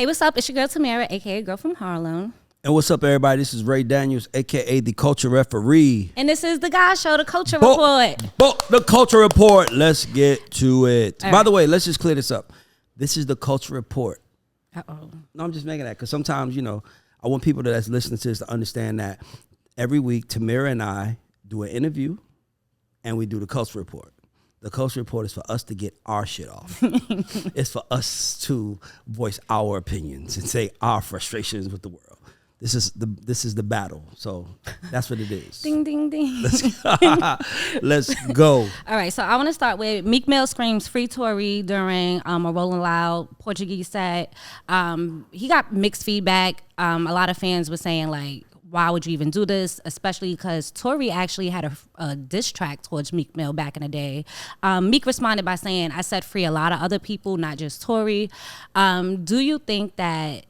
Hey, what's up? It's your girl Tamira, aka Girl from Harlem. And what's up, everybody? This is Ray Daniels, aka the Culture Referee. And this is the Guy Show, the Culture Report. The Culture Report. Let's get to it. All By right. the way, let's just clear this up. This is the Culture Report. Uh-oh. No, I'm just making that because sometimes, I want people that's listening to this to understand that every week, Tamira and I do an interview and we do the Culture Report. The Culture Report is for us to get our shit off. It's for us to voice our opinions and say our frustrations with the world. This is the battle. So that's what it is. Ding, ding, ding. Let's go. All right, so I want to start with Meek Mill screams free Tori during a Rolling Loud Portuguese set. He got mixed feedback. A lot of fans were saying, like, why would you even do this? Especially because Tori actually had a diss track towards Meek Mill back in the day. Meek responded by saying, I set free a lot of other people, not just Tori. Do you think that,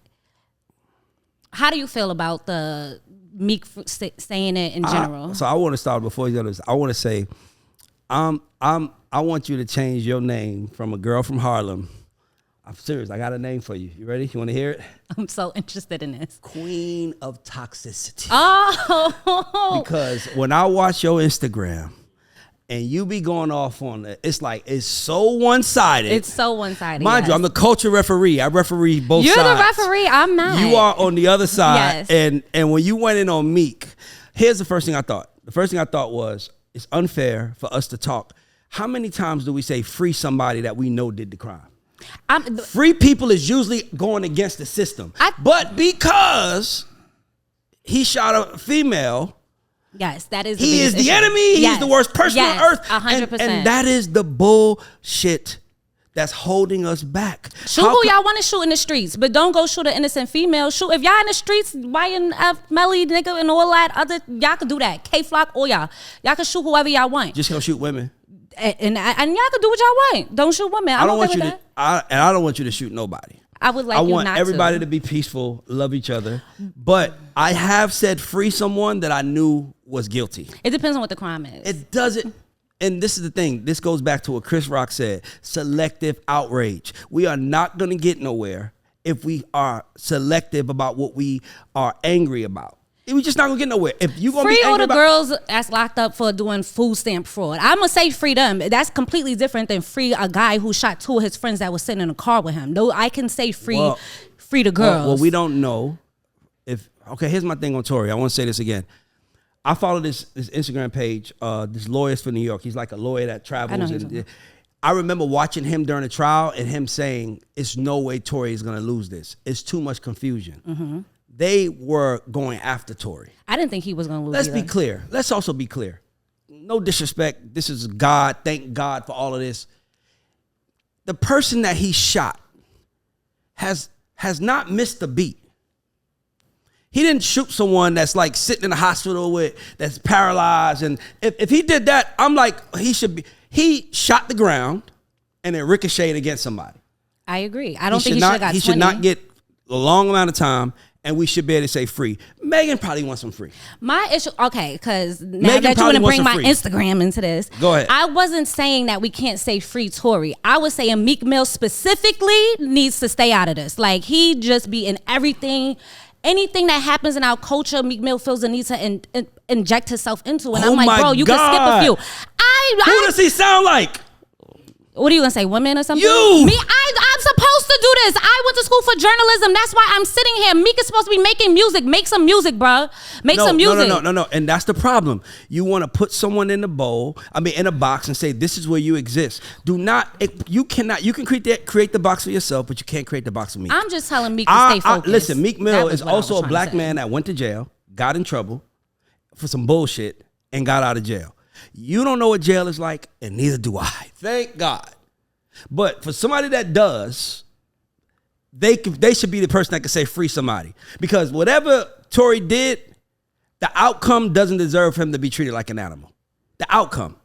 how do you feel about the Meek saying it in general? So I want to start before you go to this. I want to say, I want you to change your name from a girl from Harlem. I'm serious. I got a name for you. You ready? You want to hear it? I'm so interested in this. Queen of Toxicity. Oh. Because when I watch your Instagram and you be going off on it, it's like, it's so one-sided. It's so one-sided. Mind you, I'm the culture referee. I referee both sides. You're the referee. I'm not. You are on the other side. Yes. And when you went in on Meek, here's the first thing I thought. The first thing I thought was, it's unfair for us to talk. How many times do we say free somebody that we know did the crime? Free people is usually going against the system. But because he shot a female, yes, that is. He is the issue. enemy. Yes. He's the worst person on earth. 100%. And that is the bullshit that's holding us back. Shoot who y'all want to shoot in the streets, but don't go shoot an innocent female. Shoot if y'all in the streets, YNF, Melly, nigga, and all that other, y'all can do that. K-Flock, all y'all can shoot whoever y'all want. Just gonna shoot women. And y'all can do what y'all want. Don't shoot women. I don't want you to. I don't want you to shoot nobody. I would like. I want everybody to be peaceful, love each other. But I have said free someone that I knew was guilty. It depends on what the crime is. It doesn't. And this is the thing. This goes back to what Chris Rock said: selective outrage. We are not going to get nowhere if we are selective about what we are angry about. We're just not gonna get nowhere. If you gonna free be all the about girls that's locked up for doing food stamp fraud, I'm gonna say free them. That's completely different than free a guy who shot two of his friends that was sitting in a car with him. No, I can say free the girls. Well, we don't know if. Okay, here's my thing on Tori. I want to say this again. I follow this Instagram page. This lawyer's for New York. He's like a lawyer that travels. I remember watching him during the trial and him saying, "It's no way Tori is gonna lose this. It's too much confusion." Mm-hmm. They were going after Tori. I didn't think he was going to lose. Let's be clear. Let's also be clear. No disrespect. This is God. Thank God for all of this. The person that he shot has not missed a beat. He didn't shoot someone that's like sitting in the hospital that's paralyzed. And if he did that, I'm like, he shot the ground and it ricocheted against somebody. I agree. I don't think he should have got 20. He should not get a long amount of time. And we should be able to say free. Megan probably wants some free. My issue, okay, because now that you want to bring my Instagram into this. Go ahead. I wasn't saying that we can't say free Tori. I was saying Meek Mill specifically needs to stay out of this. Like, he just be in everything. Anything that happens in our culture, Meek Mill feels the need to inject himself into. And I'm like, bro, you can skip a few. Who does he sound like? What are you gonna say, women or something? You! Me, I'm supposed to do this. I went to school for journalism. That's why I'm sitting here. Meek is supposed to be making music. Make some music, bro. Make some music. No. And that's the problem. You want to put someone in a box and say, this is where you exist. You can create the box for yourself, but you can't create the box for me. I'm just telling Meek to stay focused. Listen, Meek Mill is also a black man that went to jail, got in trouble for some bullshit, and got out of jail. You don't know what jail is like, and neither do I. Thank God. But for somebody that does, they should be the person that can say free somebody. Because whatever Tori did, the outcome doesn't deserve him to be treated like an animal. The outcome.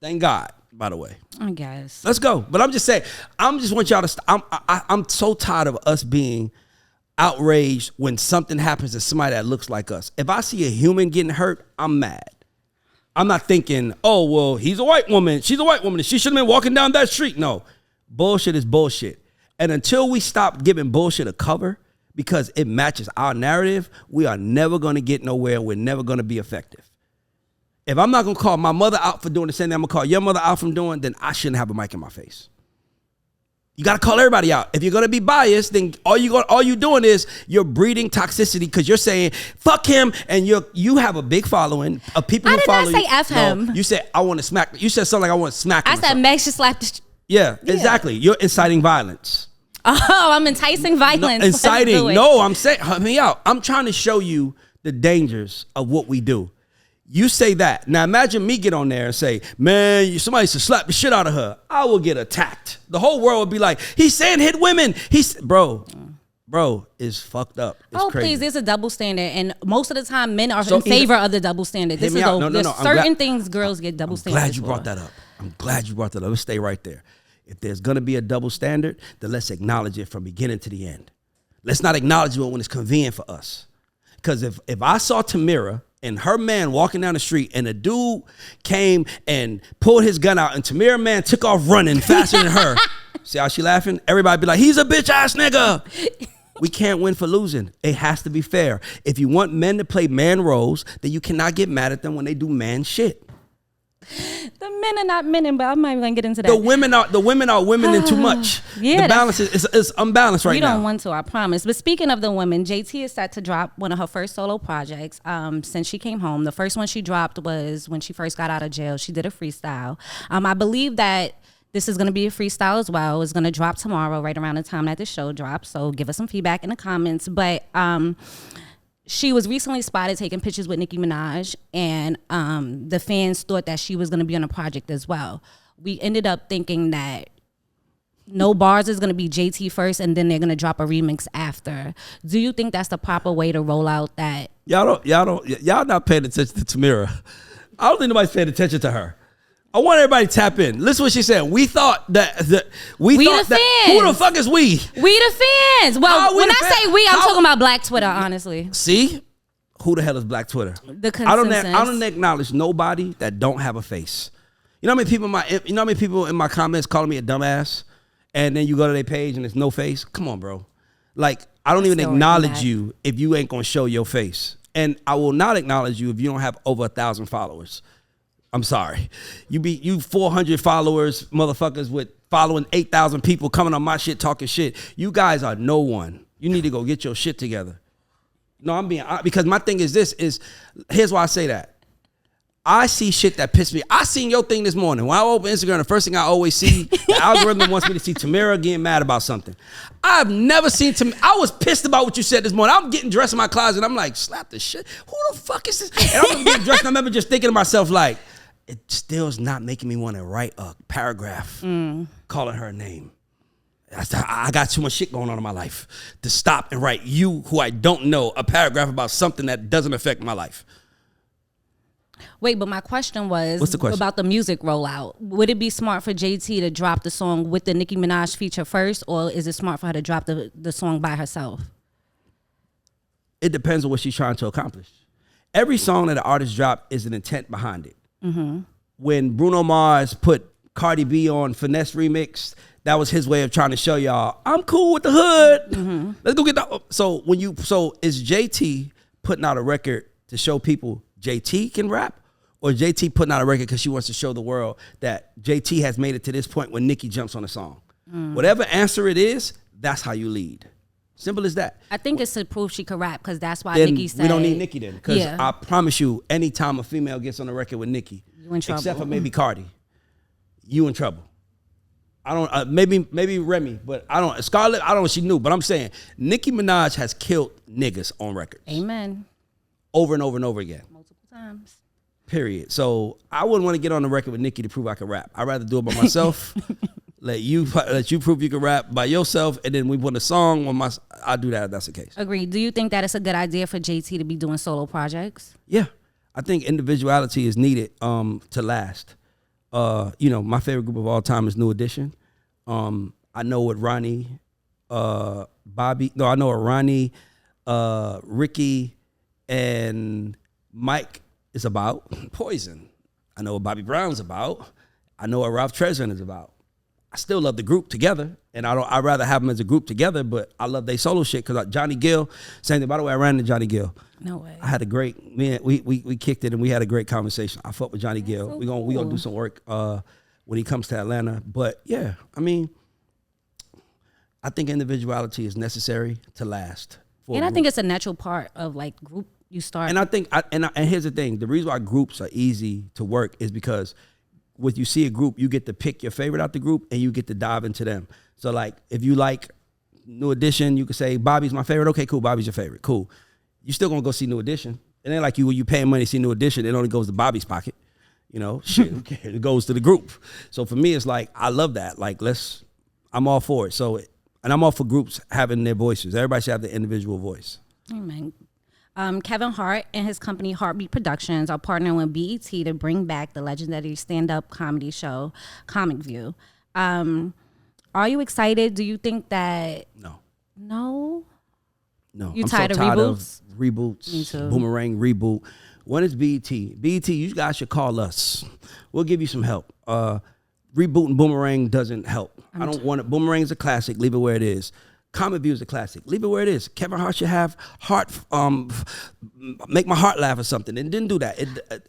Thank God, by the way. I guess. Let's go. But I'm just saying, I'm just want y'all to I'm so tired of us being outraged when something happens to somebody that looks like us. If I see a human getting hurt, I'm mad. I'm not thinking, oh, well, he's a white woman. She's a white woman. She shouldn't have been walking down that street. No. Bullshit is bullshit. And until we stop giving bullshit a cover because it matches our narrative, we are never going to get nowhere. We're never going to be effective. If I'm not going to call my mother out for doing the same thing I'm going to call your mother out from doing, then I shouldn't have a mic in my face. You got to call everybody out. If you're going to be biased, then all you doing is you're breeding toxicity because you're saying, fuck him, and you have a big following of people who follow you. I did not say F him. No, you said, I want to smack. You said something like, I want to smack him. I said, Meg should slap the... Yeah, exactly. You're inciting violence. Oh, I'm enticing violence. No, inciting. No, I'm saying, help me out. I'm trying to show you the dangers of what we do. You say that. Now imagine me get on there and say, man, somebody should slap the shit out of her. I will get attacked. The whole world would be like, he's saying hit women. Bro, is fucked up. It's crazy. Please, there's a double standard. And most of the time, men are in favor of the double standard. There's certain things girls get double standards. I'm glad you brought that up. I'm glad you brought that up. Let's stay right there. If there's going to be a double standard, then let's acknowledge it from beginning to the end. Let's not acknowledge it when it's convenient for us. Because if I saw Tamira and her man walking down the street and a dude came and pulled his gun out and Tamira man took off running faster than her, see how she laughing? Everybody be like, he's a bitch ass nigga. We can't win for losing. It has to be fair. If you want men to play man roles, then you cannot get mad at them when they do man shit. The men are not men, but I'm not even gonna get into that. The women are women in too much. Yeah, the balance is unbalanced right now. You don't want to, I promise. But speaking of the women, JT is set to drop one of her first solo projects since she came home. The first one she dropped was when she first got out of jail. She did a freestyle. I believe that this is going to be a freestyle as well. It's going to drop tomorrow, right around the time that the show drops. So give us some feedback in the comments. But she was recently spotted taking pictures with Nicki Minaj, and the fans thought that she was going to be on a project as well. We ended up thinking that No Bars is going to be JT first, and then they're going to drop a remix after. Do you think that's the proper way to roll out that? Y'all not paying attention to Tamira. I don't think nobody's paying attention to her. I want everybody to tap in. Listen to what she said. We thought that we thought the that fans. Who the fuck is we? We the fans. Well, when I say we, I'm talking about Black Twitter, honestly. See? Who the hell is Black Twitter? The consensus. I don't acknowledge nobody that don't have a face. You know how many people in my comments calling me a dumbass, and then you go to their page and there's no face? Come on, bro. Like, I don't even acknowledge you if you ain't gonna show your face. And I will not acknowledge you if you don't have over 1,000 followers. I'm sorry. You 400 followers, motherfuckers with following 8,000 people coming on my shit talking shit. You guys are no one. You need to go get your shit together. No, I'm being, because my thing is here's why I say that. I see shit that pisses me. I seen your thing this morning. When I open Instagram, the first thing I always see, the algorithm wants me to see Tamira getting mad about something. I've never seen Tamira. I was pissed about what you said this morning. I'm getting dressed in my closet. I'm like, slap the shit. Who the fuck is this? And I'm getting dressed and I remember just thinking to myself like, it still is not making me want to write a paragraph calling her a name. I got too much shit going on in my life to stop and write you, who I don't know, a paragraph about something that doesn't affect my life. Wait, but my question was, what's the question? About the music rollout. Would it be smart for JT to drop the song with the Nicki Minaj feature first, or is it smart for her to drop the song by herself? It depends on what she's trying to accomplish. Every song that an artist drops is an intent behind it. Mm-hmm. When Bruno Mars put Cardi B on Finesse Remix, that was his way of trying to show y'all, I'm cool with the hood. Mm-hmm. Let's go get that. So is JT putting out a record to show people JT can rap, or JT putting out a record because she wants to show the world that JT has made it to this point when Nicki jumps on a song? Whatever answer it is, that's how you lead. Simple as that. I think it's to prove she could rap, because that's why then Nicki said. We don't need Nicki then, because I promise you, anytime a female gets on the record with Nicki, you in trouble. Except for maybe Cardi, you in trouble. I don't. Maybe Remy, but I don't. Scarlett, I don't know if she knew, but I'm saying Nicki Minaj has killed niggas on records. Amen. Over and over and over again. Multiple times. Period. So I wouldn't want to get on the record with Nicki to prove I can rap. I'd rather do it by myself. let you prove you can rap by yourself, and then we put a song on my. I'll do that if that's the case. Agreed. Do you think that it's a good idea for JT to be doing solo projects? Yeah, I think individuality is needed to last. My favorite group of all time is New Edition. I know what Ronnie, Ricky, and Mike is about. Poison. I know what Bobby Brown's about. I know what Ralph Tresvant is about. I still love the group together, And I'd rather have them as a group together, but I love their solo shit because Johnny Gill, same thing. By the way, I ran into Johnny Gill. No way. I had a great, we kicked it and we had a great conversation. I fuck with Johnny Gill. So we gonna do some work when he comes to Atlanta. But yeah, I mean, I think individuality is necessary to last. And I think it's a natural part of like group you start. And I think, and here's the thing, the reason why groups are easy to work is because when you see a group, you get to pick your favorite out the group and you get to dive into them. So like, if you like New Edition, you could say, Bobby's my favorite. Okay, cool, Bobby's your favorite. Cool. You still gonna go see New Edition. It ain't like when you paying money to see New Edition, it only goes to Bobby's pocket. You know, shit, who cares? It goes to the group. So for me, it's like, I love that. Like, I'm all for it. So, and I'm all for groups having their voices. Everybody should have their individual voice. Amen. Kevin Hart and his company Heartbeat Productions are partnering with BET to bring back the legendary stand-up comedy show, Comic View. Are you excited? Do you think that... No. No? No. You I'm tired so of tired reboots? Of reboots. Me too. Boomerang reboot. When is BET? BET, you guys should call us. We'll give you some help. Rebooting Boomerang doesn't help. I don't want it. Boomerang's a classic. Leave it where it is. Comic View is a classic. Leave it where it is. Kevin Hart should have Make My Heart Laugh or something. And didn't do that.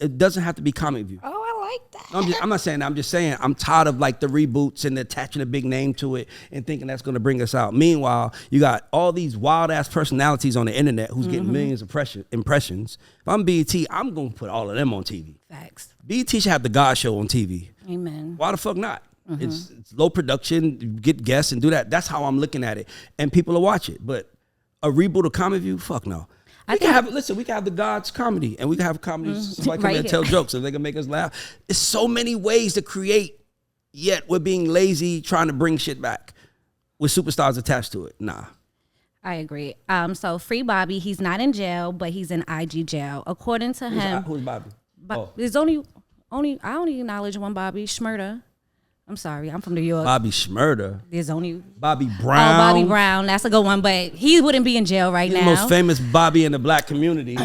It doesn't have to be Comic View. Oh, I like that. No, I'm not saying that. I'm just saying I'm tired of like the reboots and attaching a big name to it and thinking that's going to bring us out. Meanwhile, you got all these wild ass personalities on the internet who's getting millions of impressions. If I'm BET, I'm going to put all of them on TV. Facts. BET should have the God Show on TV. Amen. Why the fuck not? It's low production, you get guests and do that. That's how I'm looking at it. And people will watch it. But a reboot of Comic View, fuck no. We can have the God's comedy, and we can have comedies. Somebody come in and tell jokes if they can make us laugh. There's so many ways to create, yet we're being lazy trying to bring shit back with superstars attached to it. Nah. I agree. So free Bobby. He's not in jail, but he's in IG jail. According to him, who's Bobby? There's only I only acknowledge one Bobby Shmurda. I'm sorry, I'm from New York. Bobby Shmurda. There's only Bobby Brown. Oh, Bobby Brown. That's a good one, but he wouldn't be in jail right now. The most famous Bobby in the black community.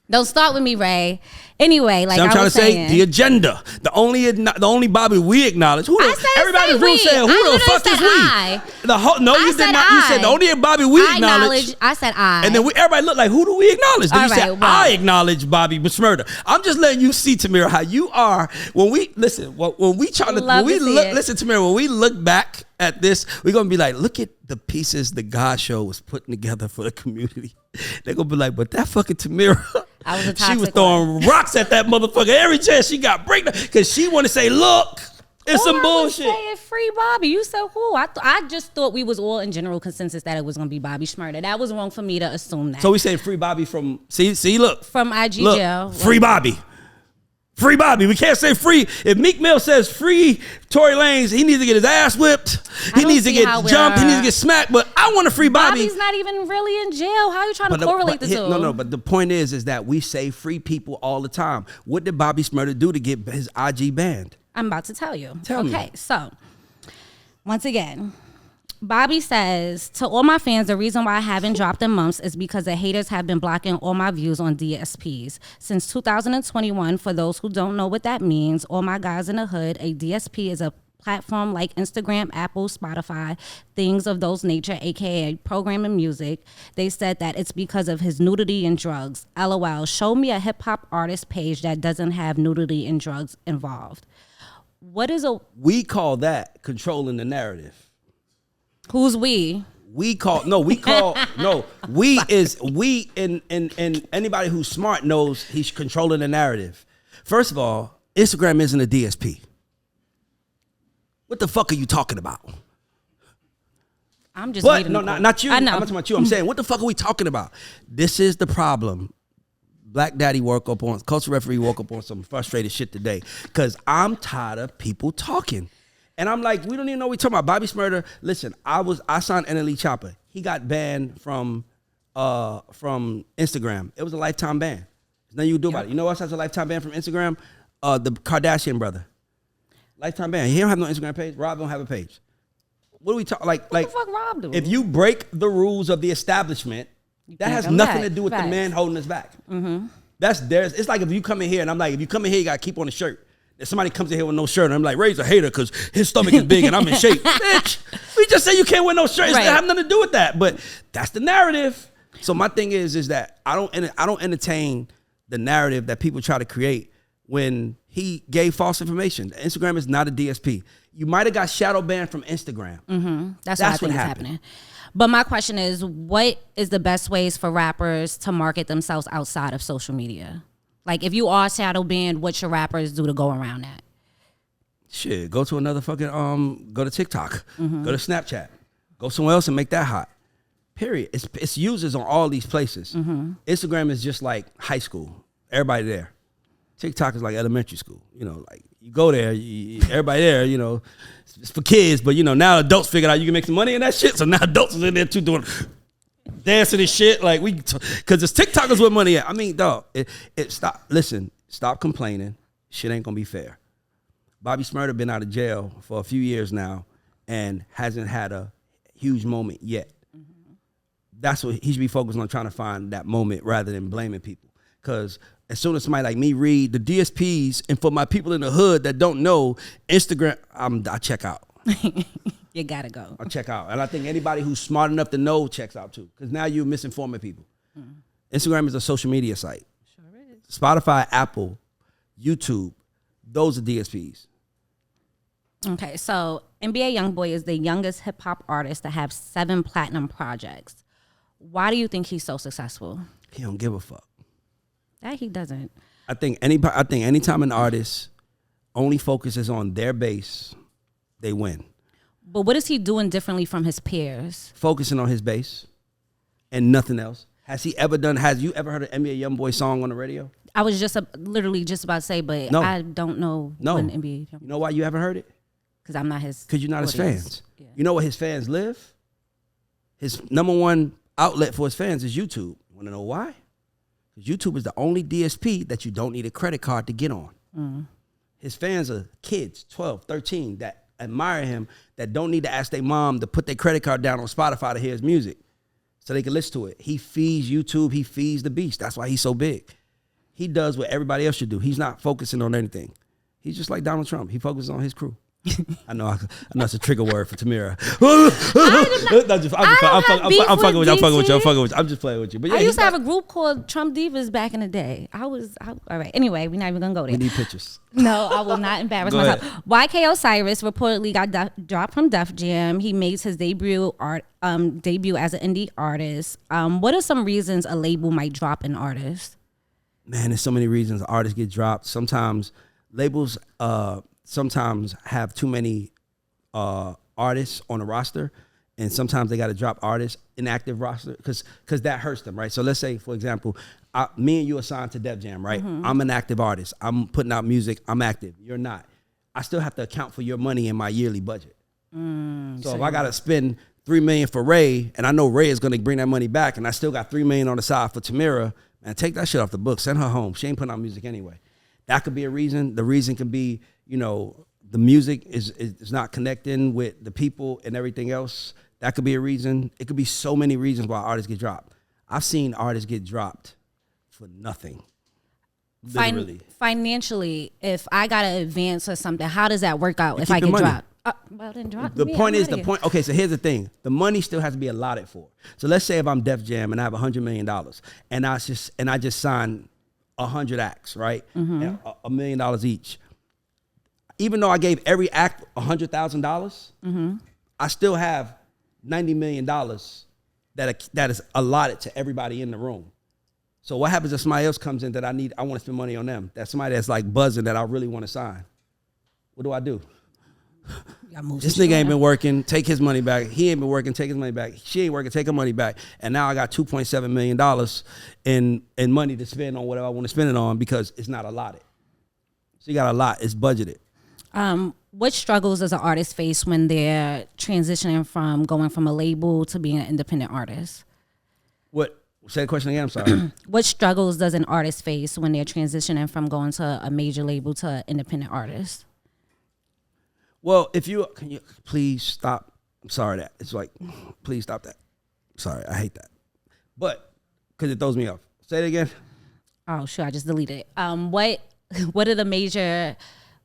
Don't start with me, Ray. Anyway, like I'm I trying was to say, saying, the agenda. The only Bobby we acknowledge. Everybody in the room said, who the fuck is we? You did not. You said the only Bobby we acknowledge. I said I. And then everybody looked like, who do we acknowledge? Then you said, well, I acknowledge Bobby Murder. I'm just letting you see, Tamira, how you are when we listen. When we try to, listen, Tamira, when we look back at this, we're gonna be like, look at the pieces the God Show was putting together for the community. They're gonna be like, but that fucking Tamira, she was throwing rocks at that motherfucker every chance she got, because she want to say, look, it's some bullshit. I was saying free Bobby. You said who? I just thought we was all in general consensus that it was gonna be Bobby Shmurda. That was wrong for me to assume that. So we say free Bobby from look from IG jail. Free Bobby. Free Bobby. We can't say free. If Meek Mill says free Tory Lanez, he needs to get his ass whipped. He needs to get jumped. He needs to get smacked. But I want to free Bobby. Bobby's not even really in jail. How are you trying to correlate the two? No. But the point is that we say free people all the time. What did Bobby Shmurda do to get his IG banned? I'm about to tell you. Tell me. Okay, so once again, Bobby says, to all my fans, the reason why I haven't dropped in months is because the haters have been blocking all my views on DSPs. Since 2021, for those who don't know what that means, all my guys in the hood, a DSP is a platform like Instagram, Apple, Spotify, things of those nature, aka programming music. They said that it's because of his nudity and drugs. LOL, show me a hip hop artist page that doesn't have nudity and drugs involved. We call that controlling the narrative. Who's we? We and anybody who's smart knows he's controlling the narrative. First of all, Instagram isn't a DSP. What the fuck are you talking about? I'm just not you. I know. I'm not talking about you. I'm saying, what the fuck are we talking about? This is the problem. Black Daddy Culture Referee woke up on some frustrated shit today because I'm tired of people talking. And I'm like, we don't even know what we're talking about. Bobby Shmurda, listen, I signed NLE Chopper. He got banned from Instagram. It was a lifetime ban. There's nothing you can do about it. You know what else has a lifetime ban from Instagram? The Kardashian brother. Lifetime ban. He don't have no Instagram page. Rob don't have a page. What are we talking? What the fuck Rob do? If you break the rules of the establishment, that has nothing to do with the man holding us back. Mm-hmm. It's like if you come in here and I'm like, if you come in here, you got to keep on the shirt. If somebody comes in here with no shirt and I'm like, Ray's a hater because his stomach is big and I'm in shape. Bitch, we just said you can't wear no shirt. It Right. have nothing to do with that. But that's the narrative. So my thing is that I don't entertain the narrative that people try to create when he gave false information. Instagram is not a DSP. You might have got shadow banned from Instagram. That's what I think is happening. But my question is, what is the best ways for rappers to market themselves outside of social media? Like, if you are shadow banned, what should rappers do to go around that? Shit, go to another fucking go to TikTok, go to Snapchat, go somewhere else and make that hot. Period. It's users on all these places. Instagram is just like high school. Everybody there. TikTok is like elementary school. You know, like you go there, everybody there. You know, it's for kids, but you know now adults figured out you can make some money in that shit. So now adults is in there too doing dancing and shit. Like because it's TikTok is where money at. I mean, dog, stop complaining. Shit ain't gonna be fair. Bobby Shmurda been out of jail for a few years now and hasn't had a huge moment yet. That's what he should be focused on, trying to find that moment rather than blaming people. Because as soon as somebody like me read the DSPs, and for my people in the hood that don't know, Instagram, I check out. You gotta go. I check out. And I think anybody who's smart enough to know checks out too. Because now you're misinforming people. Instagram is a social media site. Sure is. Spotify, Apple, YouTube, those are DSPs. Okay, so NBA Youngboy is the youngest hip hop artist to have 7 platinum projects. Why do you think he's so successful? He don't give a fuck. That he doesn't. I think anytime an artist only focuses on their base, they win. But what is he doing differently from his peers? Focusing on his base and nothing else. Has you ever heard an NBA Youngboy song on the radio? I was just literally just about to say, but No. I don't know when NBA. You know why you haven't heard it? Because I'm not his. Because you're not his audience. fans. Yeah. You know where his fans live? His number one outlet for his fans is YouTube. Want to know why? Because YouTube is the only DSP that you don't need a credit card to get on. His fans are kids, 12, 13, that admire him, that don't need to ask their mom to put their credit card down on Spotify to hear his music so they can listen to it. He feeds YouTube. He feeds the beast. That's why he's so big. He does what everybody else should do. He's not focusing on anything. He's just like Donald Trump. He focuses on his crew. I know it's a trigger word for Tamira. I'm fucking with you. I'm just playing with you. But yeah, I used to have a group called Trump Divas back in the day. All right. Anyway, we're not even gonna go there. We need pictures. No, I will not embarrass Go myself. ahead. YK Osiris reportedly got dropped from Def Jam. He made his debut as an indie artist. What are some reasons a label might drop an artist? Man, there's so many reasons artists get dropped. Sometimes labels sometimes have too many artists on a roster, and sometimes they got to drop artists, inactive roster, because that hurts them, right? So let's say, for example, me and you are signed to Def Jam, right? I'm an active artist. I'm putting out music. I'm active. You're not. I still have to account for your money in my yearly budget. So if I got to spend $3 million for Ray, and I know Ray is going to bring that money back, and I still got $3 million on the side for Tamira, man, take that shit off the book. Send her home. She ain't putting out music anyway. That could be a reason. The reason could be, the music is not connecting with the people and everything else. That could be a reason. It could be so many reasons why artists get dropped. I've seen artists get dropped for nothing. Literally. Financially, if I got to advance or something, how does that work out if I get money. dropped? Well, then drop The me. point is, okay, so here's the thing. The money still has to be allotted for. So let's say if I'm Def Jam and I have $100 million and I just sign 100 acts, right? And $1 million each. Even though I gave every act $100,000, I still have $90 million that is allotted to everybody in the room. So what happens if somebody else comes in that I want to spend money on them? That's somebody that's like buzzing that I really want to sign. What do? This nigga ain't been working, take his money back. He ain't been working, take his money back. She ain't working, take her money back. And now I got $2.7 million in money to spend on whatever I want to spend it on because it's not allotted. So you got a lot, it's budgeted. What struggles does an artist face when they're transitioning from going from a label to being an independent artist? What? Say the question again, I'm sorry. What struggles does an artist face when they're transitioning from going to a major label to an independent artist? Well, can you please stop? I'm sorry that. It's like, please stop that. Sorry, I hate that. But, because it throws me off. Say it again. Oh, sure, I just deleted it. What are the major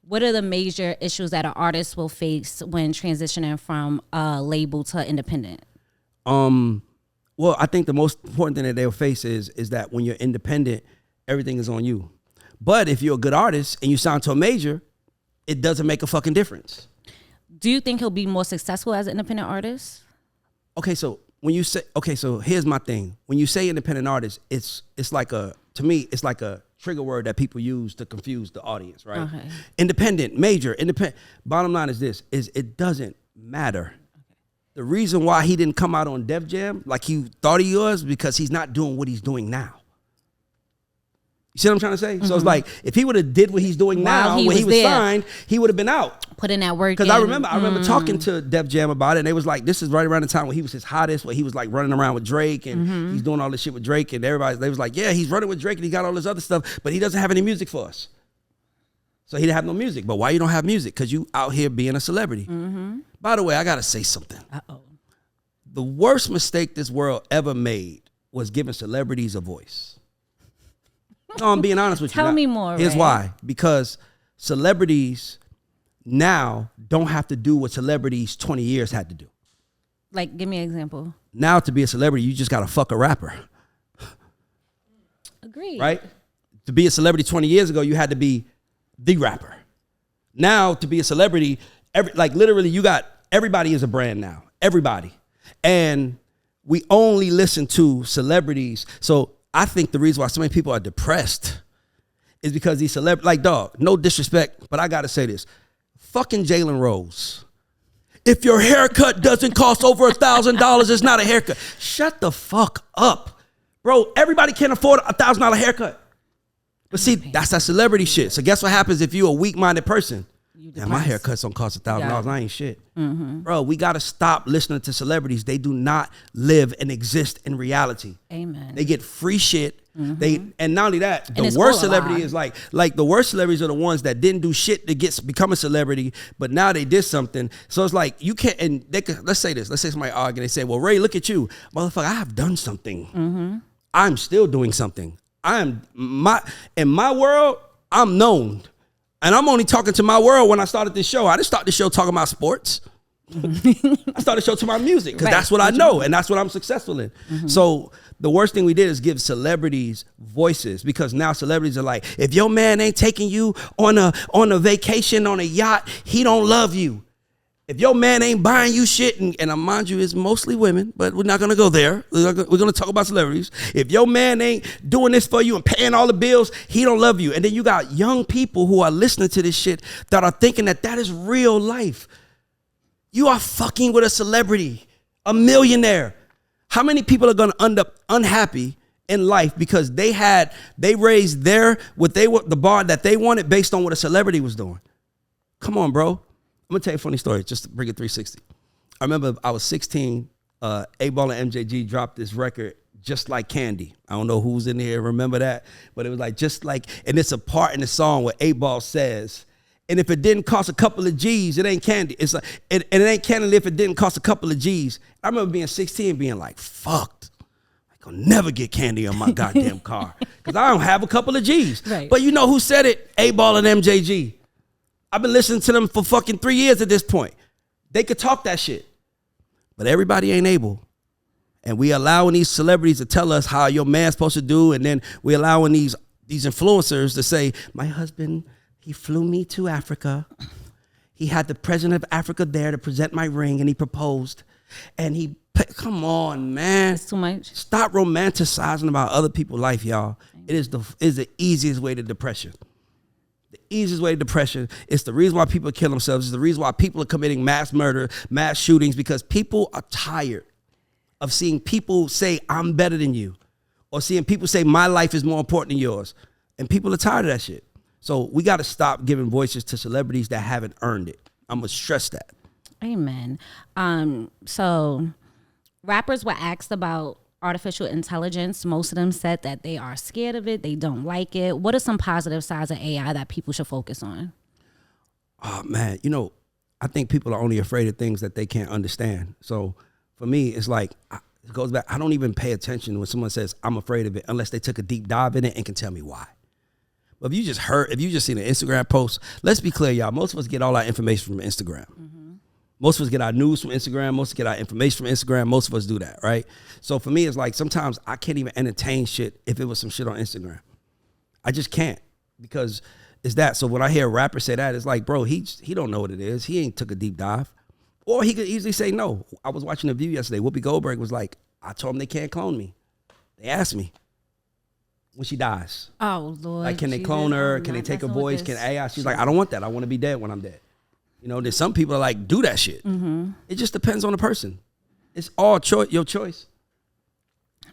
What are the major issues that an artist will face when transitioning from a label to independent? Well, I think the most important thing that they'll face is that when you're independent, everything is on you. But if you're a good artist and you sign to a major, it doesn't make a fucking difference. Do you think he'll be more successful as an independent artist? Okay, so when you say, so here's my thing. When you say independent artist, it's like to me, it's like a trigger word that people use to confuse the audience, right? Okay. Independent, major, independent. Bottom line is this, is it doesn't matter. The reason why he didn't come out on Def Jam like he thought he was because he's not doing what he's doing now. You see what I'm trying to say? So it's like, if he would have did what he's doing now when he was signed, he would have been out. Put in that work. Because I remember talking to Def Jam about it, and they was like, this is right around the time when he was his hottest, where he was like running around with Drake, and he's doing all this shit with Drake, and they was like, yeah, he's running with Drake, and he got all this other stuff, but he doesn't have any music for us. So he didn't have no music. But why you don't have music? Because you out here being a celebrity. By the way, I got to say something. The worst mistake this world ever made was giving celebrities a voice. No, I'm being honest with you. Tell me more. Here's why. Because celebrities now don't have to do what celebrities 20 years had to do. Like, give me an example. Now to be a celebrity, you just got to fuck a rapper. Agreed. Right? To be a celebrity 20 years ago, you had to be the rapper. Now to be a celebrity, literally you got, everybody is a brand now. Everybody. And we only listen to celebrities. So I think the reason why so many people are depressed is because these celebrities, like, dog, no disrespect, but I got to say this. Fucking Jalen Rose. If your haircut doesn't cost over $1,000, it's not a haircut. Shut the fuck up. Bro, everybody can't afford a $1,000 haircut. But see, that's that celebrity shit. So guess what happens if you're a weak-minded person? Yeah, my haircuts don't cost $1,000. I ain't shit. Bro, we got to stop listening to celebrities. They do not live and exist in reality. Amen. They get free shit. And not only that, the worst celebrity is like the worst celebrities are the ones that didn't do shit to become a celebrity, but now they did something. So it's like you can't. And they could, let's say somebody argue. They say, "Well, Ray, look at you, motherfucker. I have done something. I'm still doing something. In my world, I'm known." And I'm only talking to my world when I started this show. I didn't start this show talking about sports. I started the show to my music because that's what I know and that's what I'm successful in. So the worst thing we did is give celebrities voices, because now celebrities are like, if your man ain't taking you on a vacation on a yacht, he don't love you. If your man ain't buying you shit, and mind you, it's mostly women, but we're not going to go there. We're going to talk about celebrities. If your man ain't doing this for you and paying all the bills, he don't love you. And then you got young people who are listening to this shit that are thinking that is real life. You are fucking with a celebrity, a millionaire. How many people are going to end up unhappy in life because they raised the bar that they wanted based on what a celebrity was doing? Come on, bro. I'm going to tell you a funny story, just to bring it 360. I remember I was 16, 8Ball and MJG dropped this record, Just Like Candy. I don't know who's in here, remember that? But it was like, just like, and it's a part in the song where 8Ball says, and if it didn't cost a couple of G's, it ain't candy. It's like, and it ain't candy if it didn't cost a couple of G's. I remember being 16 and being like, fucked. I'll never get candy on my goddamn car because I don't have a couple of G's. Right. But you know who said it? 8Ball and MJG. I've been listening to them for fucking 3 years at this point. They could talk that shit, but everybody ain't able. And we allowing these celebrities to tell us how your man's supposed to do, and then we allowing these influencers to say, my husband, he flew me to Africa. He had the president of Africa there to present my ring, and he proposed. And come on, man. It's too much. Stop romanticizing about other people's life, y'all. It is the easiest way to depression. The easiest way to depression. It's the reason why people kill themselves. It's the reason why people are committing mass murder, mass shootings, because people are tired of seeing people say, I'm better than you, or seeing people say, my life is more important than yours. And people are tired of that shit. So we got to stop giving voices to celebrities that haven't earned it. I'm going to stress that. Amen. So rappers were asked about artificial intelligence. Most of them said that they are scared of it. They don't like it. What are some positive sides of AI that people should focus on? Oh, man. I think people are only afraid of things that they can't understand. So for me, it's like, it goes back. I don't even pay attention when someone says, I'm afraid of it, unless they took a deep dive in it and can tell me why. But if you just seen an Instagram post, let's be clear, y'all. Most of us get all our information from Instagram. Most of us get our news from Instagram. Most of us get our information from Instagram. Most of us do that, right? So for me, it's like sometimes I can't even entertain shit if it was some shit on Instagram. I just can't because it's that. So when I hear a rapper say that, it's like, bro, he don't know what it is. He ain't took a deep dive. Or he could easily say no. I was watching The View yesterday. Whoopi Goldberg was like, I told them they can't clone me. They asked me when she dies. Oh, Lord. Like, can they clone her? Can they take her voice? Can AI? She's like, I don't want that. I want to be dead when I'm dead. You know, there's some people are like, do that shit. It just depends on the person. It's all your choice.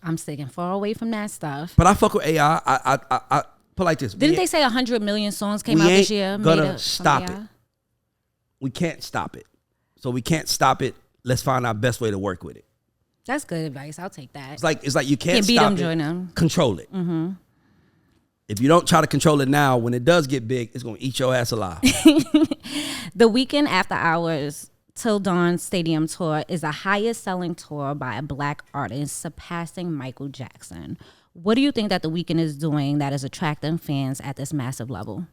I'm sticking far away from that stuff. But I fuck with AI. I put like this. Didn't they say 100 million songs came out this year? We ain't gonna stop it. We can't stop it. So we can't stop it. Let's find our best way to work with it. That's good advice. I'll take that. It's like you can't beat stop them, it. Control it. If you don't try to control it now, when it does get big, it's gonna eat your ass alive. The Weekend After Hours Till Dawn Stadium Tour is the highest selling tour by a black artist, surpassing Michael Jackson. What do you think that The Weeknd is doing that is attracting fans at this massive level?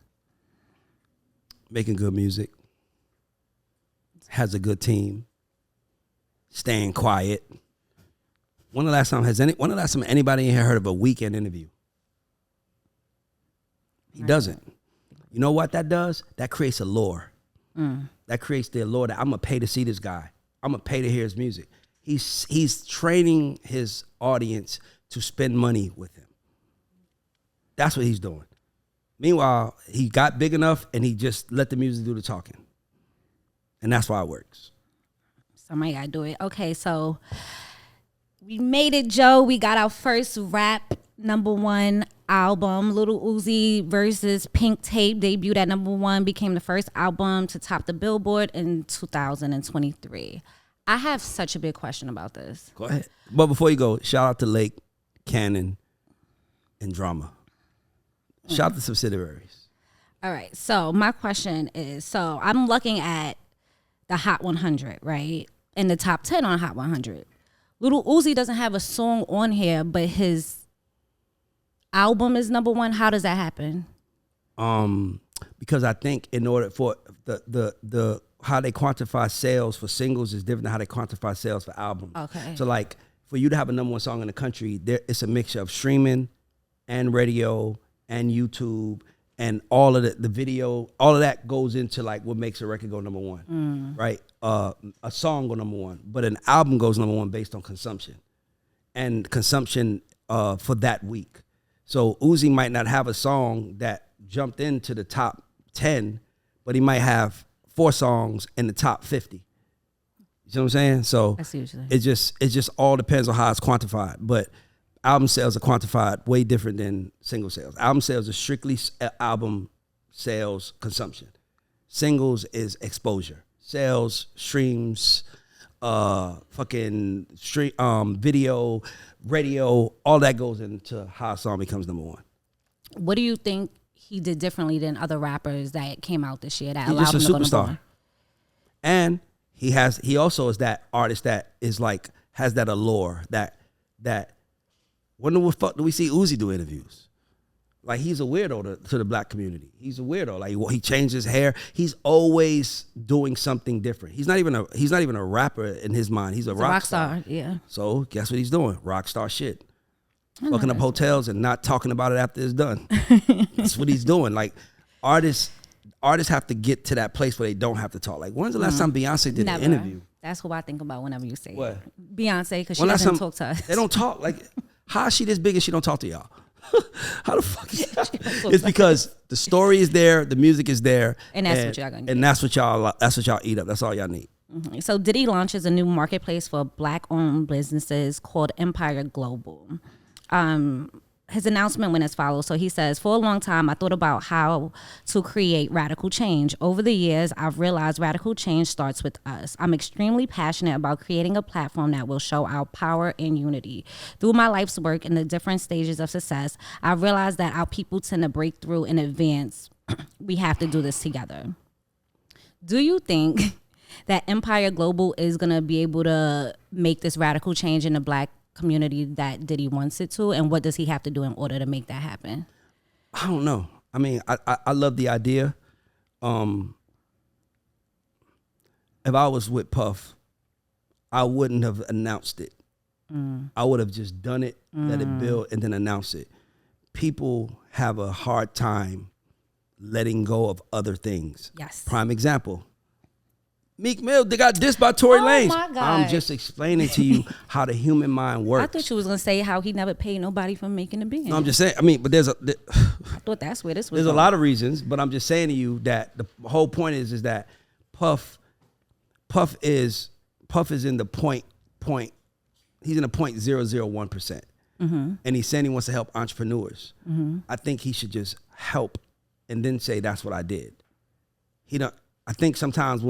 Making good music. Has a good team. Staying quiet. When the last time anybody in here heard of a Weeknd interview? He doesn't. You know what that does? That creates a lore. That creates the allure that I'm gonna pay to see this guy. I'm gonna pay to hear his music. He's training his audience to spend money with him. That's what he's doing. Meanwhile, he got big enough and he just let the music do the talking. And that's why it works. Somebody gotta do it. Okay, so we made it, Joe. We got our first rap #1 album. Lil Uzi versus Pink Tape debuted at #1, became the first album to top the Billboard in 2023. I have such a big question about this. Go ahead. But before you go, shout out to Lake, Cannon, and Drama. Shout out to subsidiaries. All right, so my question is, so I'm looking at the Hot 100, right? And the top 10 on Hot 100. Lil Uzi doesn't have a song on here, but his album is #1. How does that happen? Because I think in order for the how they quantify sales for singles is different than how they quantify sales for albums. Okay. So like for you to have a #1 song in the country, it's a mixture of streaming and radio and YouTube and all of the video, all of that goes into like what makes a record go #1, right? A song go #1, but an album goes #1 based on consumption and consumption for that week. So Uzi might not have a song that jumped into the top 10, but he might have 4 songs in the top 50. You know what I'm saying? So it just all depends on how it's quantified. But album sales are quantified way different than single sales. Album sales are strictly album sales consumption. Singles is exposure. Sales, streams, video, radio, all that goes into how a song becomes #1. What do you think he did differently than other rappers that came out this year that He's allowed just him a to go superstar. And he also is that artist that is like has that allure that when the fuck do we see Uzi do interviews? Like he's a weirdo to the black community. He's a weirdo. Like he changed his hair. He's always doing something different. He's not even a rapper in his mind. He's a rock star. Yeah. So guess what he's doing? Rock star shit. Fucking up hotels and not talking about it after it's done. That's what he's doing. Like artists have to get to that place where they don't have to talk. Like when's the last time Beyonce did an interview? That's who I think about whenever you say what? Beyonce, because she doesn't talk to us. They don't talk. Like how is she this big and she don't talk to y'all? How the fuck is that? It's because the story is there, the music is there, and that's what y'all gonna get. And that's what y'all eat up. That's all y'all need. Mm-hmm. So Diddy launches a new marketplace for black-owned businesses called Empire Global. His announcement went as follows. So he says, for a long time, I thought about how to create radical change. Over the years, I've realized radical change starts with us. I'm extremely passionate about creating a platform that will show our power and unity. Through my life's work in the different stages of success, I've realized that our people tend to break through in advance. We have to do this together. Do you think that Empire Global is going to be able to make this radical change in the black community that Diddy wants it to, and what does he have to do in order to make that happen? I don't know. I mean, I love the idea. If I was with Puff, I wouldn't have announced it. I would have just done it, let it build, and then announce it. People have a hard time letting go of other things. Yes. Prime example. Meek Mill, they got dissed by Tory Lanez. My God. I'm just explaining to you how the human mind works. I thought you was gonna say how he never paid nobody for making the band. No, I'm just saying. I mean, but I thought that's where this was. there's going. a lot of reasons, but I'm just saying to you that the whole point is that Puff is in the point. He's in the 0.001%, and he's saying he wants to help entrepreneurs. I think he should just help, and then say that's what I did. I think sometimes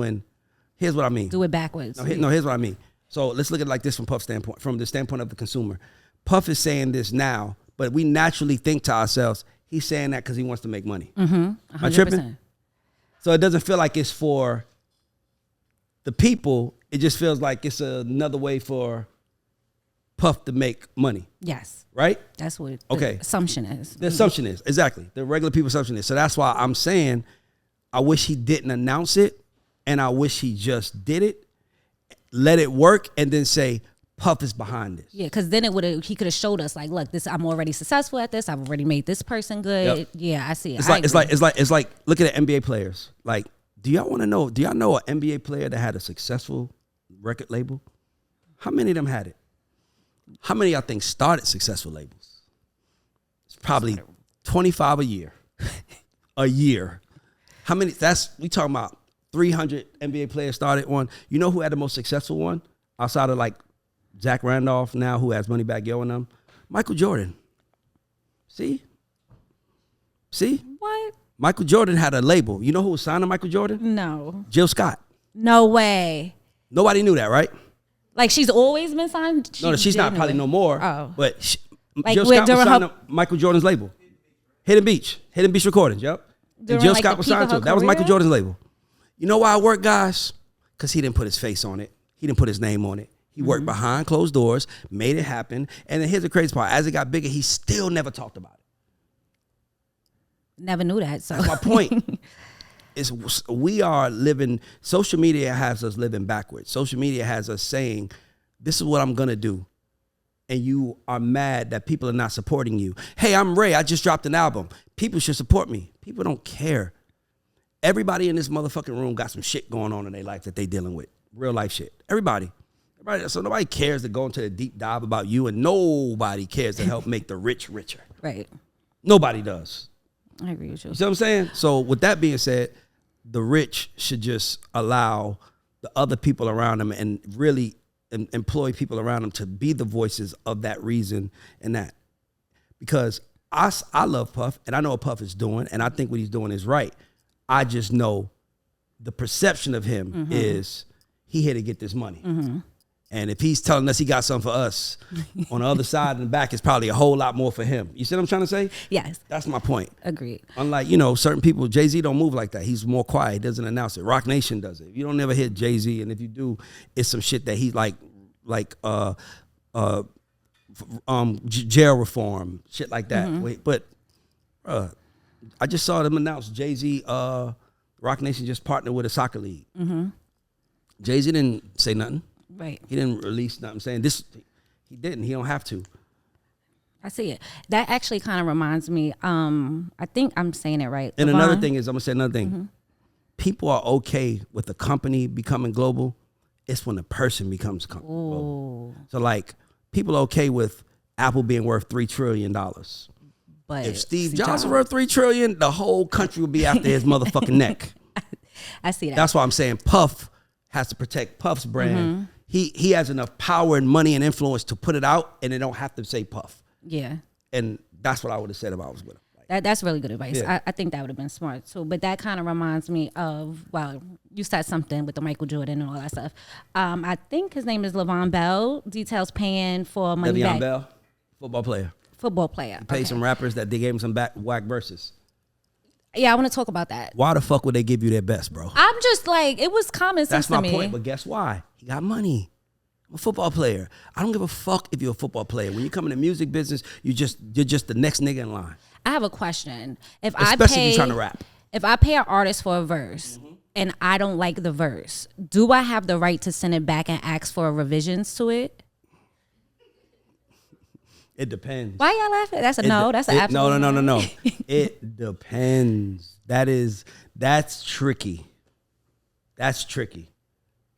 here's what I mean. Do it backwards. No, here's what I mean. So let's look at it like this from Puff's standpoint, from the standpoint of the consumer. Puff is saying this now, but we naturally think to ourselves, he's saying that because he wants to make money. 100%. Am I tripping? So it doesn't feel like it's for the people. It just feels like it's another way for Puff to make money. Yes. Right? That's what Okay. the assumption is. The assumption is, exactly. The regular people assumption is. So that's why I'm saying I wish he didn't announce it, and I wish he just did it, let it work, and then say Puff is behind this. Yeah, because then he could have showed us like, look, I'm already successful at this. I've already made this person good. Yep. Yeah, I see it. It's like look at the NBA players. Like, do y'all know an NBA player that had a successful record label? How many of them had it? How many of y'all think started successful labels? It's probably 25 a year. A year. How many? We talking about 300 NBA players started one. You know who had the most successful one? Outside of like Zach Randolph now, who has Moneybagg Yo and them? Michael Jordan. See? What? Michael Jordan had a label. You know who was signed to Michael Jordan? No. Jill Scott. No way. Nobody knew that, right? Like she's always been signed? No, she's not probably no more. Oh. But Like Jill Scott was signed to Michael Jordan's label. Hidden Beach Recordings, yep. And Jill Scott was signed to it. That was Michael Jordan's label. You know why it worked, guys? Because he didn't put his face on it. He didn't put his name on it. He worked behind closed doors, made it happen. And then here's the crazy part. As it got bigger, he still never talked about it. Never knew that. So that's my point. We are living, social media has us living backwards. Social media has us saying, this is what I'm going to do. And you are mad that people are not supporting you. Hey, I'm Ray. I just dropped an album. People should support me. People don't care. Everybody in this motherfucking room got some shit going on in their life that they dealing with. Real life shit. Everybody. So nobody cares to go into a deep dive about you, and nobody cares to help make the rich richer. Right. Nobody does. I agree with you. You see what I'm saying? So with that being said, the rich should just allow the other people around them and really employ people around them to be the voices of that reason and that. Because I love Puff, and I know what Puff is doing, and I think what he's doing is right. I just know the perception of him is he here to get this money. And if he's telling us he got something for us, on the other side and the back, it's probably a whole lot more for him. You see what I'm trying to say? Yes. That's my point. Agreed. Unlike, certain people, Jay-Z don't move like that. He's more quiet. He doesn't announce it. Rock Nation does it. You don't never hear Jay-Z, and if you do, it's some shit that he's jail reform, shit like that. But I just saw them announce Jay-Z, Rock Nation just partnered with a soccer league. Jay-Z didn't say nothing. Right. He didn't release nothing saying this. He didn't. He don't have to. I see it. That actually kind of reminds me. I think I'm saying it right. And Lavon. another thing is, I'm gonna say another thing. People are okay with the company becoming global. It's when the person becomes global. So like, people are okay with Apple being worth $3 trillion. But if Steve Jobs was worth $3 trillion, the whole country would be after his motherfucking neck. I see that. That's why I'm saying Puff has to protect Puff's brand. He has enough power and money and influence to put it out, and they don't have to say Puff. Yeah. And that's what I would have said if I was with him. That's really good advice. Yeah. I think that would have been smart too. But that kind of reminds me of, well, you said something with the Michael Jordan and all that stuff. I think his name is Lavon Bell. Details paying for money back. Lavon Bell, football player. Football player. Pay some rappers that they gave him some whack verses. Yeah, I want to talk about that. Why the fuck would they give you their best, bro? I'm just like, it was common sense to me. That's my point. But guess why? He got money. I'm a football player. I don't give a fuck if you're a football player. When you come in the music business, you're just the next nigga in line. I have a question. Especially if you're trying to rap. If I pay an artist for a verse and I don't like the verse, do I have the right to send it back and ask for revisions to it? It depends. Why y'all laughing? That's a no. That's an absolute no. It depends. That's tricky. That's tricky.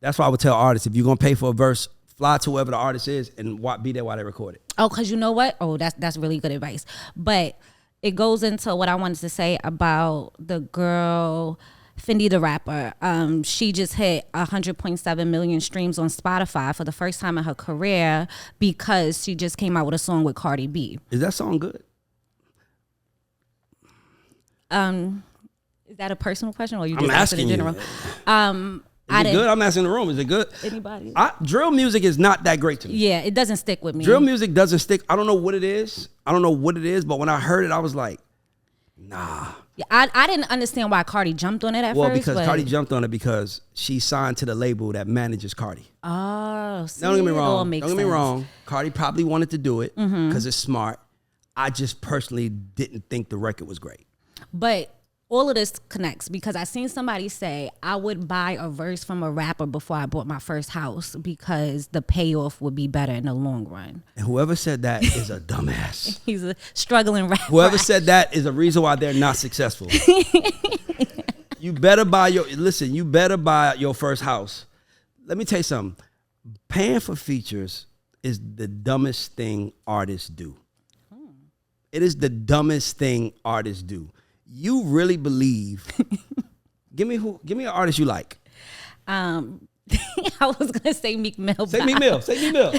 That's why I would tell artists, if you're gonna pay for a verse, fly to whoever the artist is and be there while they record it. Oh, because you know what? Oh, that's really good advice. But it goes into what I wanted to say about the girl, Fendi the rapper. She just hit 100.7 million streams on Spotify for the first time in her career because she just came out with a song with Cardi B. Is that song good? Is that a personal question or you just I'm asking in general? Is it good? I'm asking the room. Is it good? Anybody? Drill music is not that great to me. Yeah, it doesn't stick with me. Drill music doesn't stick. I don't know what it is. But when I heard it, I was like, nah. Yeah, I didn't understand why Cardi jumped on it at first. Well, because Cardi jumped on it because she signed to the label that manages Cardi. Oh, see, don't get me wrong. Don't get me wrong. Cardi probably wanted to do it because it's smart. I just personally didn't think the record was great. But all of this connects because I seen somebody say I would buy a verse from a rapper before I bought my first house because the payoff would be better in the long run. And whoever said that is a dumbass. He's a struggling rapper. Whoever said that is a reason why they're not successful. You better buy your first house. Let me tell you something. Paying for features is the dumbest thing artists do. It is the dumbest thing artists do. You really believe? Give me an artist you like. I was gonna say Meek Mill. Say Meek Mill.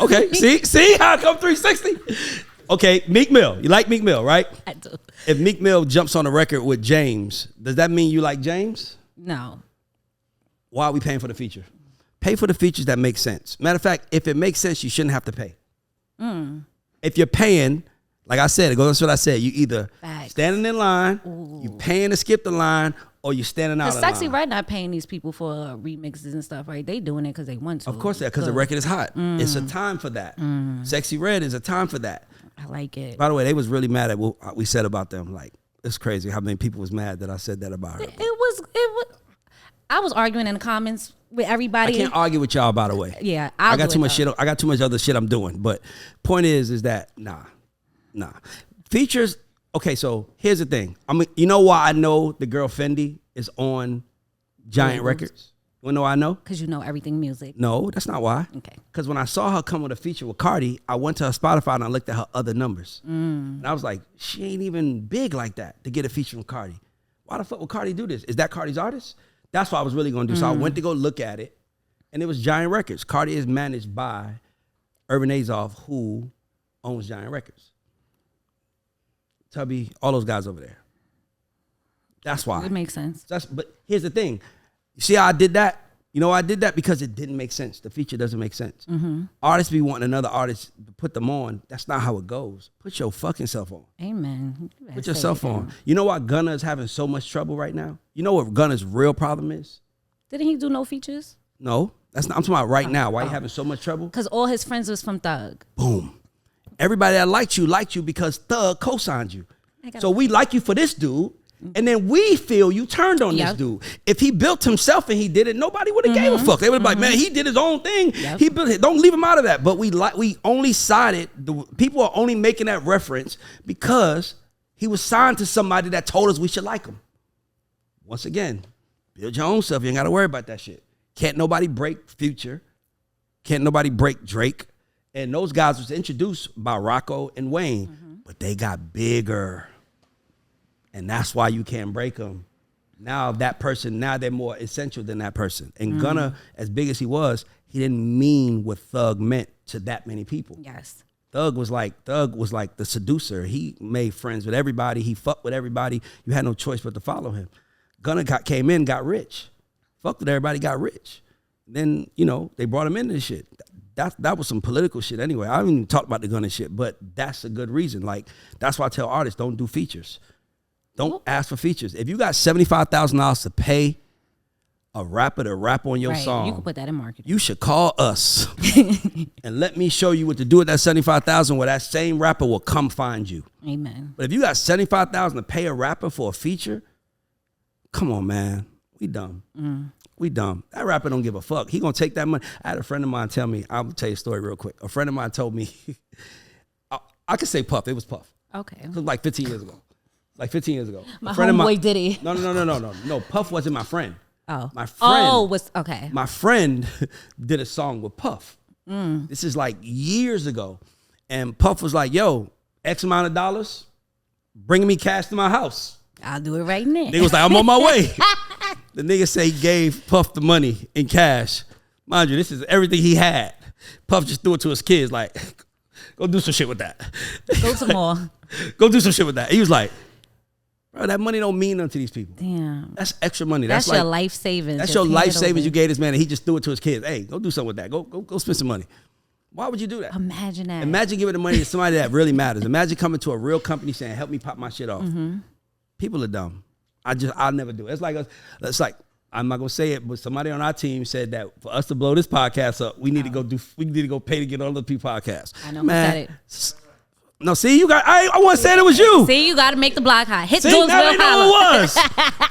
Okay, see how I come 360. Okay, Meek Mill. You like Meek Mill, right? I do. If Meek Mill jumps on the record with James, does that mean you like James? No. Why are we paying for the feature? Pay for the features that make sense. Matter of fact, if it makes sense, you shouldn't have to pay. If you're paying. Like I said, it goes to what I said. You either standing in line, you paying to skip the line, or you standing out of the line. Sexy Red not paying these people for remixes and stuff, right? They doing it because they want to. Of course, because the record is hot. It's a time for that. Sexy Red is a time for that. I like it. By the way, they was really mad at what we said about them. Like, it's crazy how many people was mad that I said that about her. It was. I was arguing in the comments with everybody. I can't argue with y'all, by the way. Yeah, I got too much shit. I got too much other shit I'm doing. But point is that nah. Features, okay, so here's the thing. You know why I know the girl Fendi is on Giant Records? You wanna know why I know? Because you know everything music. No, that's not why. Okay. Because when I saw her come with a feature with Cardi, I went to her Spotify and I looked at her other numbers. And I was like, she ain't even big like that to get a feature from Cardi. Why the fuck would Cardi do this? Is that Cardi's artist? That's what I was really gonna do. So I went to go look at it, and it was Giant Records. Cardi is managed by Urban Azoff, who owns Giant Records. Tubby, all those guys over there. That's why. It makes sense. But here's the thing. You see how I did that? You know why I did that? Because it didn't make sense. The feature doesn't make sense. Artists be wanting another artist to put them on. That's not how it goes. Put your fucking self on. Amen. Put yourself on. You know why Gunna is having so much trouble right now? You know what Gunna's real problem is? Didn't he do no features? No. That's not. I'm talking about right now. Why he having so much trouble? Because all his friends was from Thug. Boom. Everybody that liked you because Thug co-signed you. So we like you for this dude, and then we feel you turned on this dude. If he built himself and he did it, nobody would have gave a fuck. They would have been like, man, he did his own thing. He built it. Don't leave him out of that. But we only sided. People are only making that reference because he was signed to somebody that told us we should like him. Once again, build your own stuff. You ain't got to worry about that shit. Can't nobody break Future. Can't nobody break Drake. And those guys was introduced by Rocco and Wayne, but they got bigger. And that's why you can't break them. Now they're more essential than that person. And Gunna, as big as he was, he didn't mean what Thug meant to that many people. Yes. Thug was like the seducer. He made friends with everybody. He fucked with everybody. You had no choice but to follow him. Gunna came in, got rich. Fucked with everybody, got rich. Then, they brought him into this shit. That was some political shit anyway. I haven't even talked about the Gunna shit, but that's a good reason. Like, that's why I tell artists, don't do features. Don't ask for features. If you got $75,000 to pay a rapper to rap on your song, you can put that in marketing. you should call us and let me show you what to do with that $75,000 where that same rapper will come find you. Amen. But if you got $75,000 to pay a rapper for a feature, come on, man. We dumb. We dumb. That rapper don't give a fuck. He gonna take that money. I had a friend of mine tell me, I'll tell you a story real quick. A friend of mine told me, I could say Puff. It was Puff. Okay. It was like 15 years ago. Like 15 years ago. My homeboy Diddy. No. Puff wasn't my friend. Oh. My friend. Oh, was okay. My friend did a song with Puff. This is like years ago. And Puff was like, yo, X amount of dollars, bringing me cash to my house. I'll do it right now. Nigga was like, I'm on my way. The nigga say he gave Puff the money in cash. Mind you, this is everything he had. Puff just threw it to his kids like, go do some shit with that. Go some more. Go do some shit with that. He was like, bro, that money don't mean nothing to these people. Damn. That's extra money. That's like, your life savings. That's your life savings you gave this man, and he just threw it to his kids. Hey, go do something with that. Go spend some money. Why would you do that? Imagine that. Imagine giving the money to somebody that really matters. Imagine coming to a real company saying, help me pop my shit off. People are dumb. I'll never do it. It's like, I'm not gonna say it, but somebody on our team said that for us to blow this podcast up, we need to go pay to get on other people's podcasts. I know who said it. No, see, you got. I want to say it was you. See, you got to make the block hot. Hit See, those now real we know it was.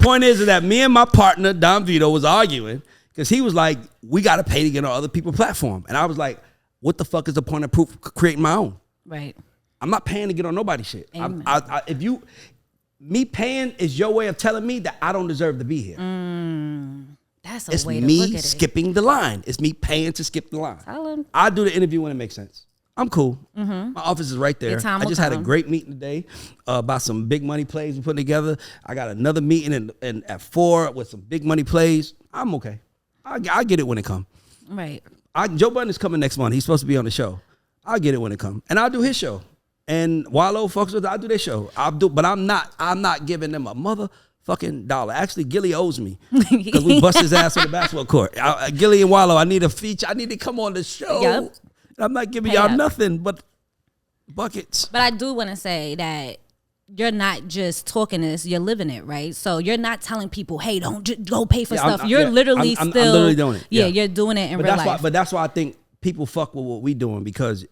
Point is that me and my partner Don Vito was arguing because he was like, "We got to pay to get on other people's platform," and I was like, "What the fuck is the point of creating my own?" Right. I'm not paying to get on nobody's shit. Me paying is your way of telling me that I don't deserve to be here. That's a It's way to look at me it. skipping the line. It's me paying to skip the line. Tell him. I do the interview when it makes sense. I'm cool. My office is right there. Your time I will just had a come. great meeting today about some big money plays we're putting together. I got another meeting at 4 with some big money plays. I'm okay. I get it when it comes. Right. Joe Budden is coming next month. He's supposed to be on the show. I'll get it when it comes. And I'll do his show. And Wallow fucks with it, I'll do their show. But I'm not giving them a motherfucking dollar. Actually, Gilly owes me because we bust his ass on the basketball court. Gilly and Wallow, I need a feature. I need to come on the show. Yep. I'm not giving Pay y'all up. nothing but buckets. But I do want to say that you're not just talking this, you're living it, right? So you're not telling people, hey, don't just go pay for stuff. You're literally I'm still literally doing it. Yeah, you're doing it in real life. But that's why I think people fuck with what we doing because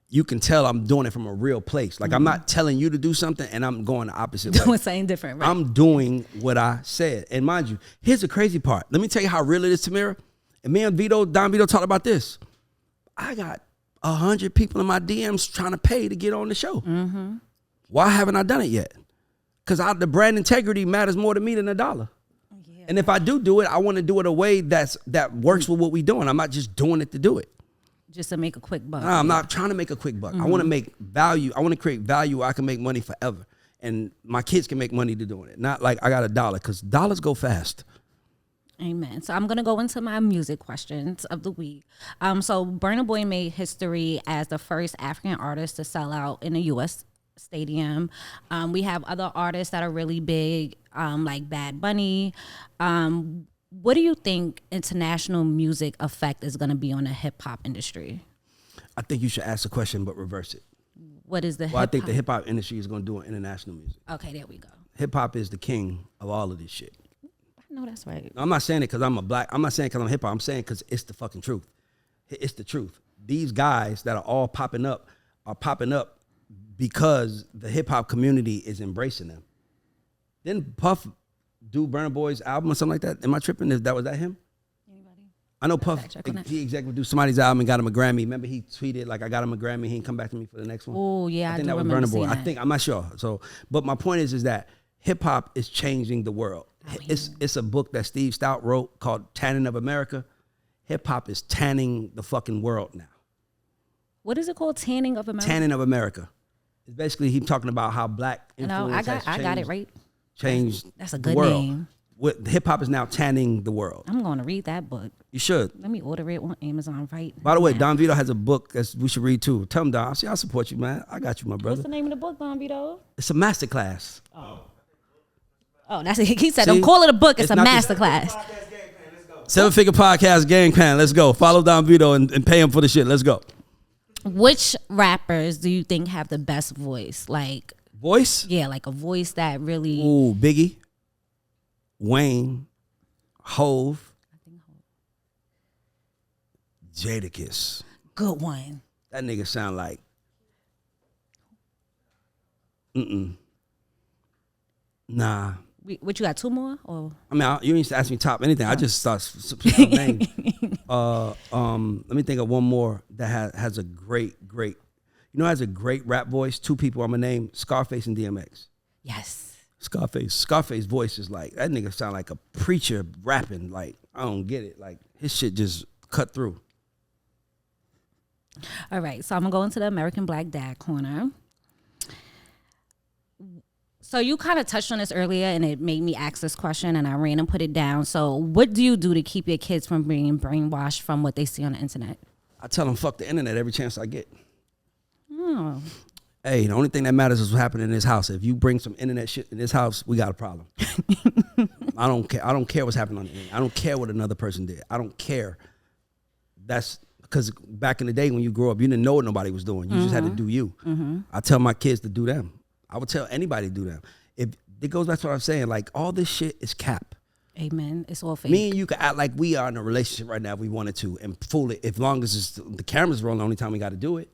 you can tell I'm doing it from a real place. Like I'm not telling you to do something and I'm going the opposite way. Doing something different, right? I'm doing what I said. And mind you, here's the crazy part. Let me tell you how real it is, Tamira. And me and Don Vito talked about this. I got 100 people in my DMs trying to pay to get on the show. Why haven't I done it yet? Because the brand integrity matters more to me than a dollar. Yeah. And if I do it, I want to do it a way that works with what we're doing. I'm not just doing it to do it. Just to make a quick buck. I'm not trying to make a quick buck. I want to make value. I want to create value where I can make money forever. And my kids can make money to doing it. Not like I got $1 because dollars go fast. Amen. So I'm going to go into my music questions of the week. So Burna Boy made history as the first African artist to sell out in a U.S. stadium. We have other artists that are really big, like Bad Bunny. What do you think international music effect is going to be on the hip hop industry? I think you should ask the question, but reverse it. What is the Well, I think the hip hop industry is going to do international music. Okay, there we go. Hip hop is the king of all of this shit. I know that's right. I'm not saying it because I'm a black. I'm not saying it because I'm hip hop. I'm saying because it's the fucking truth. It's the truth. These guys that are all popping up are popping up because the hip hop community is embracing them. Didn't Puff do Burna Boy's album or something like that? Am I tripping? Was that him? Anybody? I know Puff, Fact check on that. he executive do somebody's album and got him a Grammy. Remember he tweeted like, I got him a Grammy. He didn't come back to me for the next one. Oh yeah, I think do that was remember Burna Boy. seeing that. I'm not sure. So, but my point is that hip hop is changing the world. It's a book that Steve Stout wrote called Tanning of America. Hip hop is tanning the fucking world now. What is it called? Tanning of America. Tanning of America. It's basically him talking about how black influence I got it right. Changed That's a the good world. name. Hip hop is now tanning the world. I'm going to read that book. You should. Let me order it on Amazon right By the way, now. Don Vito has a book that we should read too. Tell him, Don. I support you, man. I got you, my brother. What's the name of the book, Don Vito? It's a masterclass. Oh, that's it. He said, See? don't call it a book. It's a not the- masterclass. 7-figure podcast game plan. Let's go. Follow Don Vito and pay him for the shit. Let's go. Which rappers do you think have the best voice? Like, Voice? yeah, like a voice that really. Ooh, Biggie, Wayne, Hove, Jadakiss. Good one. That nigga sound like. Nah. What you got? 2 more? Or I mean, you ain't ask me top anything. I just start name. Let me think of one more that has a great, has a great rap voice. 2 people I'm gonna name: Scarface and DMX. yes. Scarface voice is like, that nigga sound like a preacher rapping. Like, I don't get it. Like, his shit just cut through. All right, so I'm gonna go into the American Black Dad corner. So you kind of touched on this earlier, and it made me ask this question, and I ran and put it down. So what do you do to keep your kids from being brainwashed from what they see on the internet? I tell them fuck the internet every chance I get. Oh. Hey, the only thing that matters is what's happening in this house. If you bring some internet shit in this house, we got a problem. I don't care. I don't care what's happening on the internet. I don't care what another person did. I don't care. That's because back in the day when you grew up, you didn't know what nobody was doing. You just had to do you. I tell my kids to do them. I would tell anybody to do them. If it goes back to what I'm saying, like all this shit is cap. Amen. It's all fake. Me and you could act like we are in a relationship right now if we wanted to and fool it. As long as the camera's rolling, the only time we got to do it.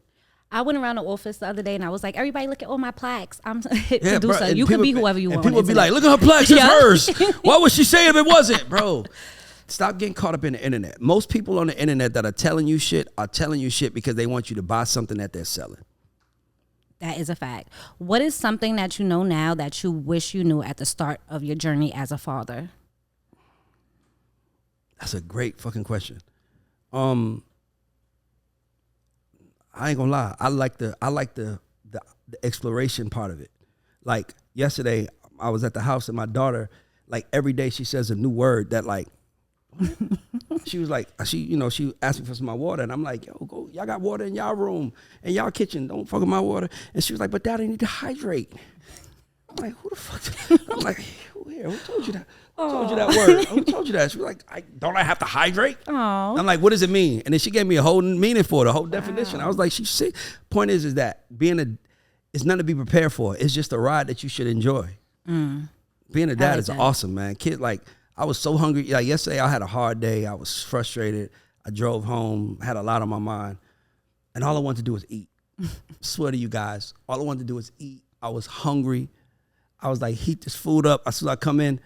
I went around the office the other day and I was like, everybody look at all my plaques. I'm Yeah, producer. bro, You can be whoever you want. And people be like, look at her plaques, it's hers. What would she say if it wasn't? Bro, stop getting caught up in the internet. Most people on the internet that are telling you shit because they want you to buy something that they're selling. That is a fact. What is something that you know now that you wish you knew at the start of your journey as a father? That's a great fucking question. I ain't gonna lie. I like the exploration part of it. Like yesterday, I was at the house and my daughter, like every day she says a new word that like, she was like, she asked me for some of my water and I'm like, yo, go, y'all got water in y'all room and y'all kitchen, don't fuck with my water. And she was like, but Dad, I need to hydrate. I'm like, who the fuck? I'm like, who told you that? Who told you that word? Who told you that? She was like, don't I have to hydrate? Aww. I'm like, what does it mean? And then she gave me a whole meaning for it, a whole definition. I was like, point is that it's nothing to be prepared for. It's just a ride that you should enjoy. Being a dad is awesome, man. Kid, like, I was so hungry. Like yesterday, I had a hard day. I was frustrated. I drove home, had a lot on my mind. And all I wanted to do was eat. Swear to you guys, all I wanted to do was eat. I was hungry. I was like, heat this food up. As soon as I come in,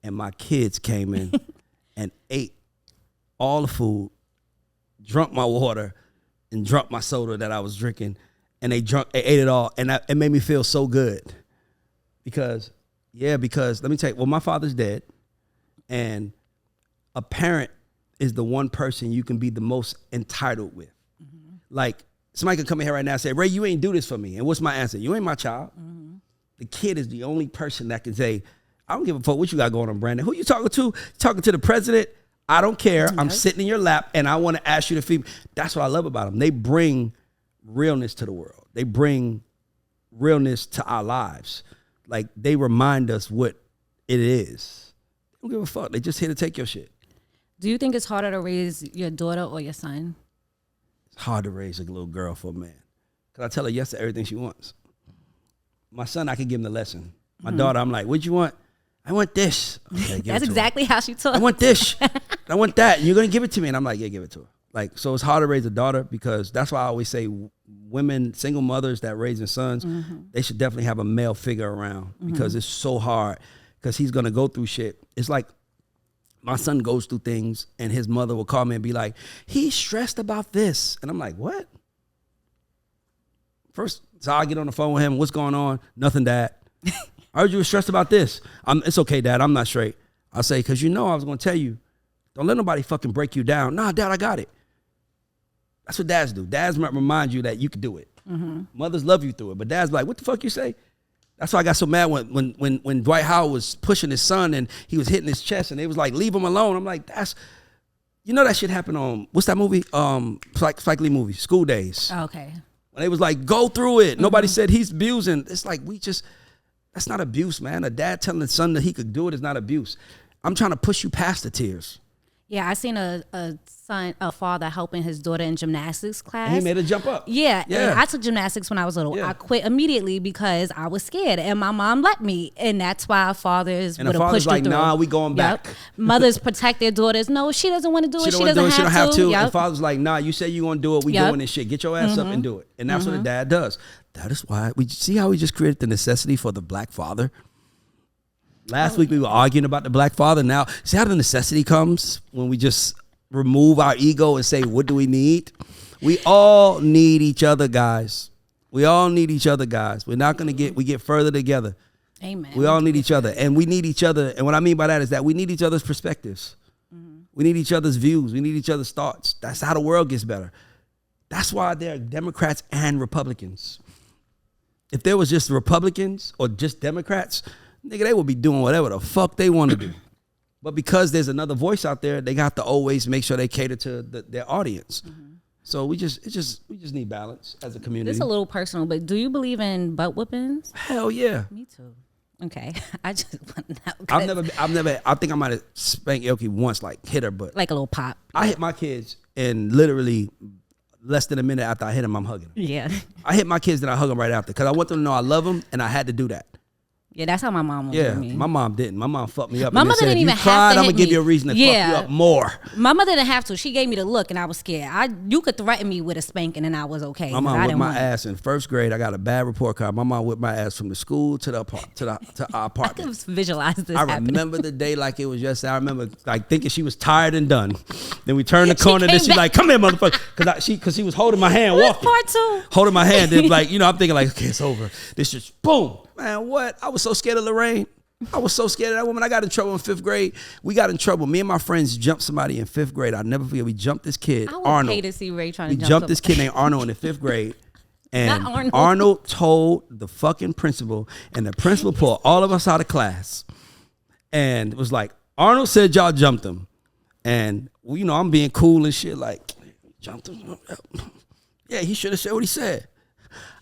and my kids came in and ate all the food, drunk my water, and drunk my soda that I was drinking. And they ate it all. And it made me feel so good. Because let me tell you, well, my father's dead. And a parent is the one person you can be the most entitled with. Like, somebody could come in here right now and say, Ray, you ain't do this for me. And what's my answer? You ain't my child. The kid is the only person that can say, I don't give a fuck what you got going on, Brandon. Who you talking to? Talking to the president? I don't care. I'm sitting in your lap, and I want to ask you to feed me. That's what I love about them. They bring realness to the world. They bring realness to our lives. Like, they remind us what it is. They don't give a fuck. They just here to take your shit. Do you think it's harder to raise your daughter or your son? It's hard to raise a little girl for a man. Because I tell her yes to everything she wants. My son, I can give him the lesson. My daughter, I'm like, what'd you want? I want this. Okay, That's exactly how she talks. I want this. I want that. And you're going to give it to me. And I'm like, yeah, give it to her. Like, so it's hard to raise a daughter because that's why I always say women, single mothers that raising sons, they should definitely have a male figure around because it's so hard because he's going to go through shit. It's like my son goes through things and his mother will call me and be like, he's stressed about this. And I'm like, what? First, so I get on the phone with him. What's going on? Nothing, Dad. I heard you were stressed about this. It's okay, Dad. I'm not straight. I say, because I was going to tell you, don't let nobody fucking break you down. Nah, Dad, I got it. That's what dads do. Dads might remind you that you can do it. Mothers love you through it. But dad's like, what the fuck you say? That's why I got so mad when Dwight Howard was pushing his son and he was hitting his chest and they was like, leave him alone. I'm like, that shit happened on, what's that movie? Spike Lee movie, School Days. Oh, okay. When they was like, go through it. Nobody said he's abusing. It's like, that's not abuse, man. A dad telling the son that he could do it is not abuse. I'm trying to push you past the tears. Yeah, I seen a father helping his daughter in gymnastics class. And he made her jump up. Yeah. And I took gymnastics when I was little. Yeah. I quit immediately because I was scared, and my mom let me, and that's why fathers would have pushed like, through. nah, we going back. Mothers protect their daughters. No, she doesn't want to do it. She doesn't have to. And father's like, nah, you say you gonna do it. We doing this shit. Get your ass up and do it. And that's what a dad does. That is why we see how we just created the necessity for the black father. Last week we were arguing about the black father. Now, see how the necessity comes when we just remove our ego and say, what do we need? We all need each other, guys. We all need each other, guys. We're not going to we get further together. Amen. We all need each other. And we need each other. And what I mean by that is that we need each other's perspectives. We need each other's views. We need each other's thoughts. That's how the world gets better. That's why there are Democrats and Republicans. If there was just Republicans or just Democrats, nigga, they would be doing whatever the fuck they want to do. But because there's another voice out there, they got to always make sure they cater to their audience. So we just need balance as a community. This is a little personal, but do you believe in butt whoopings? Hell yeah. Me too. Okay, I just want to know. I've never. I think I might have spanked Elkie once, like hit her, but like a little pop. I hit my kids, and literally less than a minute after I hit them, I'm hugging them. Yeah. I hit my kids, then I hug them right after because I want them to know I love them, and I had to do that. Yeah, that's how my mom was with me. My mom didn't. My mom fucked me up. My mother didn't even have to hit me. I'm going to give you a reason to fuck you up more. My mother didn't have to. She gave me the look, and I was scared. You could threaten me with a spanking, and I was okay. My mom whipped my ass in first grade. I got a bad report card. My mom whipped my ass from the school to our apartment. I can visualize this I remember the day like it was yesterday. I remember like thinking she was tired and done. Then we turned the corner, then she's like, come here, motherfucker. Because she was holding my hand walking. Part two. Holding my hand. Then like, I'm thinking like, okay, it's over. This just boom. Man, what? I was so scared of Lorraine. I was so scared of that woman. I got in trouble in 5th grade. We got in trouble. Me and my friends jumped somebody in 5th grade. I'll never forget. We jumped this kid, Arnold. I would pay to see Ray trying to jump. We jumped this kid named Arnold in the 5th grade. And Arnold told the fucking principal, and the principal pulled all of us out of class. And it was like, Arnold said y'all jumped him. And, I'm being cool and shit, like, jumped him. Yeah, he should have said what he said.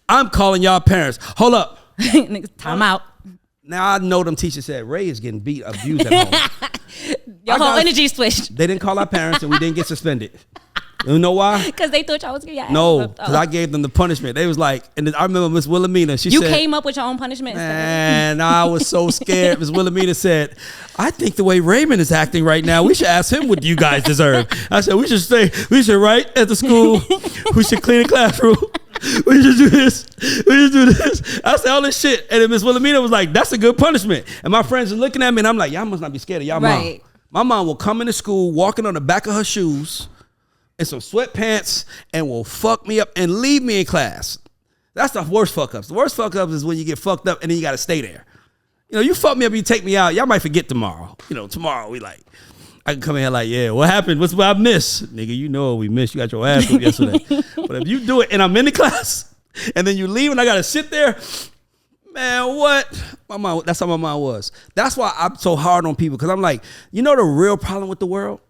I'm calling y'all parents. Hold up. Time out. Now I know them teachers said Ray is getting abused at home. Your whole energy switched. They didn't call our parents and we didn't get suspended. You know why? Because they thought y'all was getting No, because I gave them the punishment. They was like, and I remember Miss Wilhelmina. She said, you came up with your own punishment. And I was so scared. Miss Wilhelmina said, I think the way Raymond is acting right now, we should ask him what you guys deserve. I said, we should write at the school. We should clean the classroom. We should do this. We should do this. I said all this shit. And then Miss Wilhelmina was like, that's a good punishment. And my friends are looking at me and I'm like, y'all must not be scared of y'all mom. My mom will come into school walking on the back of her shoes and some sweatpants and will fuck me up and leave me in class. That's the worst fuck ups. The worst fuck ups is when you get fucked up and then you got to stay there. You fuck me up, you take me out. Y'all might forget tomorrow. Tomorrow we like, I can come in here like, yeah, what happened? What's what I missed? Nigga, you know what we missed. You got your ass whooped yesterday. But if you do it and I'm in the class and then you leave and I got to sit there, man, what? My mom, that's how my mom was. That's why I'm so hard on people because I'm like, the real problem with the world?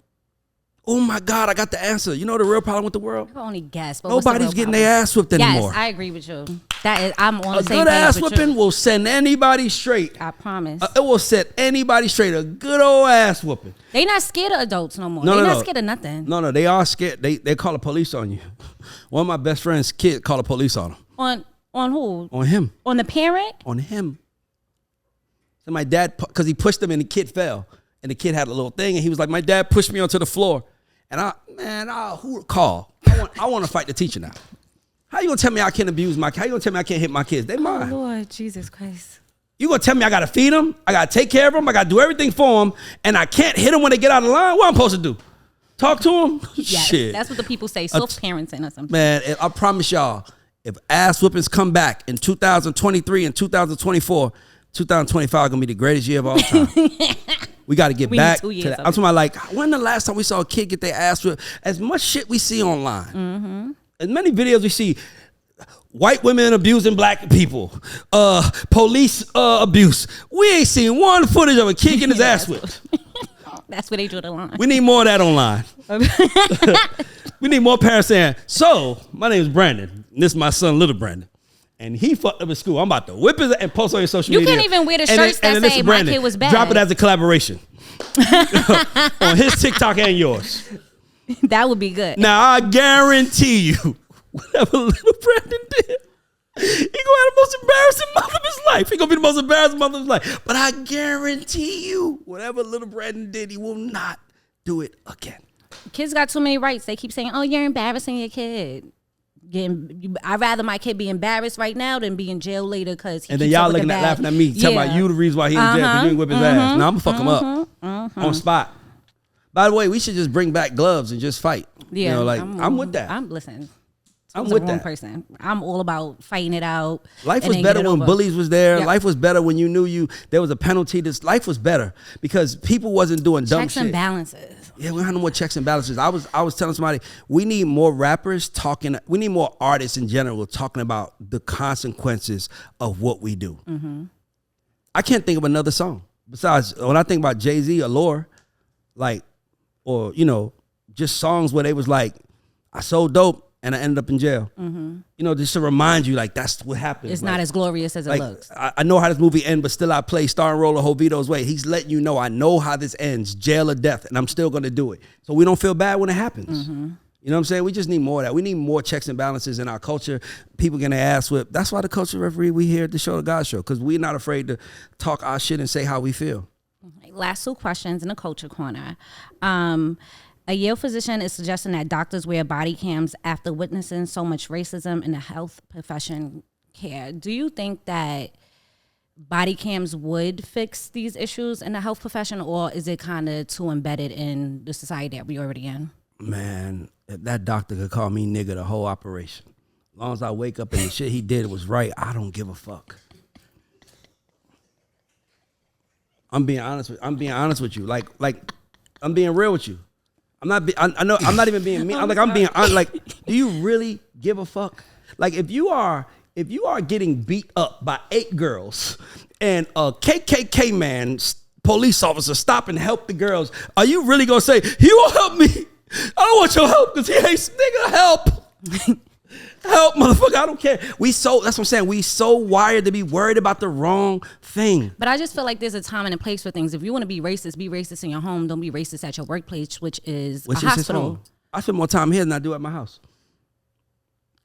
Oh my God, I got the answer. The real problem with the world? People only guess. But nobody's getting their ass whipped anymore. Yes, I agree with you. I'm on the same page. A good ass whipping will send anybody straight. I promise. It will set anybody straight. A good old ass whooping. They not scared of adults no more. They're not scared of nothing. No, they are scared. They call the police on you. One of my best friend's kid called the police on him. On who? On him. On the parent? On him. So my dad, because he pushed him and the kid fell. And the kid had a little thing and he was like, my dad pushed me onto the floor. And who call? I want to fight the teacher now. How you gonna tell me I can't abuse my kids? How you gonna tell me I can't hit my kids? They mine. Oh Lord Jesus Christ. You gonna tell me I gotta feed them? I gotta take care of them? I gotta do everything for them? And I can't hit them when they get out of line? What I'm supposed to do? Talk to them? Yes, Shit. That's what the people say. Self-parenting or something. Man, I promise y'all, if ass whoopings come back in 2023 and 2024, 2025 gonna be the greatest year of all time. We got to get back to that. I'm talking about like, when the last time we saw a kid get their ass whipped? As much shit we see online, as many videos we see, white women abusing black people, police abuse. We ain't seen one footage of a kid getting his ass whipped. That's where they drew the line. We need more of that online. We need more parents saying, so, my name is Brandon. And this is my son, little Brandon. and he fucked up at school. I'm about to whip his and post on your social media. You can't even wear the shirts that say my kid was bad. Drop it as a collaboration on his TikTok and yours. That would be good. Now I guarantee you, whatever little Brandon did, he gonna have the most embarrassing month of his life. He gonna be the most embarrassing month of his life. But I guarantee you, whatever little Brandon did, he will not do it again. Kids got too many rights. They keep saying, "Oh, you're embarrassing your kid." I'd rather my kid be embarrassed right now than be in jail later because. And then y'all looking at laughing at me, talking about you the reason why he in jail because you didn't whip his ass. Now I'm gonna fuck him up on spot. By the way, we should just bring back gloves and just fight. Yeah, you know, like I'm with that. I'm with that. Person. I'm all about fighting it out. Life was better when bullies was there. Yep. Life was better when you knew there was a penalty. Life was better because people wasn't doing dumb shit. Checks and balances. Yeah, we don't have no more checks and balances. I was telling somebody we need more rappers talking. We need more artists in general talking about the consequences of what we do. Mm-hmm. I can't think of another song besides when I think about Jay-Z or Lore, like, or you know, just songs where they was like, I sold dope. And I ended up in jail. Mm-hmm. You know, just to remind you, like, that's what happened. It's not as glorious as it looks. I know how this movie ends, but still I play starring role of Jovito's way. He's letting you know, I know how this ends, jail or death, and I'm still going to do it. So we don't feel bad when it happens. Mm-hmm. You know what I'm saying? We just need more of that. We need more checks and balances in our culture. People getting their ass whipped. That's why the culture referee, we here at the Show the God Show, because we're not afraid to talk our shit and say how we feel. Last two questions in the culture corner. A Yale physician is suggesting that doctors wear body cams after witnessing so much racism in the health profession care. Do you think that body cams would fix these issues in the health profession, or is it kind of too embedded in the society that we already in? Man, if that doctor could call me nigga the whole operation. As long as I wake up and the shit he did was right, I don't give a fuck. I'm being honest with you. Like I'm being real with you. I know I'm not even being mean. I'm being honest. Like, do you really give a fuck? Like, if you are getting beat up by 8 girls and a KKK man, police officer, stop and help the girls, are you really gonna say he won't help me? I don't want your help because he hates nigga. Help, help, motherfucker. I don't care. That's what I'm saying. We so wired to be worried about the wrong thing. But I just feel like there's a time and a place for things. If you want to be racist in your home. Don't be racist at your workplace, which is a hospital. I spend more time here than I do at my house.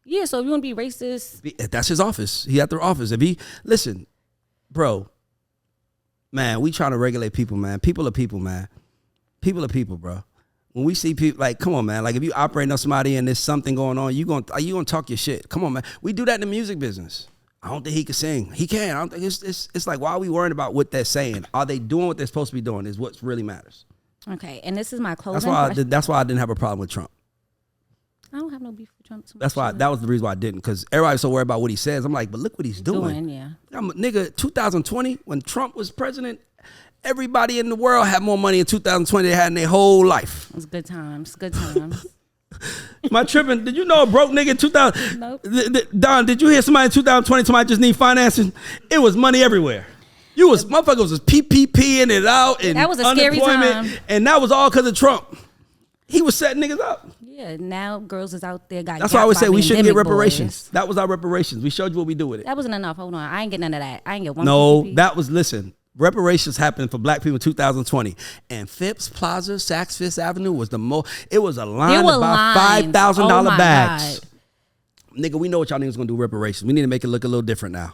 Yeah, so if you want to be racist, that's his office. He at their office. Listen, bro, man, we trying to regulate people, man. People are people, man. People are people, bro. When we see people, like, come on, man. Like, if you operating on somebody and there's something going on, you gonna talk your shit. Come on, man. We do that in the music business. I don't think he can sing. He can. I don't think it's like, why are we worrying about what they're saying? Are they doing what they're supposed to be doing? Is what really matters. Okay, and this is my closing question. That's why I didn't have a problem with Trump. I don't have no beef with Trump. That was the reason why I didn't, because everybody's so worried about what he says. I'm like, but look what he's doing. Yeah. Nigga, 2020 when Trump was president. Everybody in the world had more money in 2020 than they had in their whole life. It was good times. Good times. Am I tripping? Did you know a broke nigga in 2000? Nope. Don, did you hear somebody in 2020 somebody just need financing? It was money everywhere. Motherfuckers was PPPing it out and that was a scary time. And that was all because of Trump. He was setting niggas up. Yeah, now girls is out there. That's why I always say we shouldn't get reparations. Boys. That was our reparations. We showed you what we do with it. That wasn't enough. Hold on. I ain't get none of that. I ain't get one. No, PPP. Listen. Reparations happened for black people in 2020, and Phipps Plaza, Saks Fifth Avenue was the most. It was a line to buy $5,000 bags. God. Nigga, we know what y'all niggas gonna do. Reparations. We need to make it look a little different now.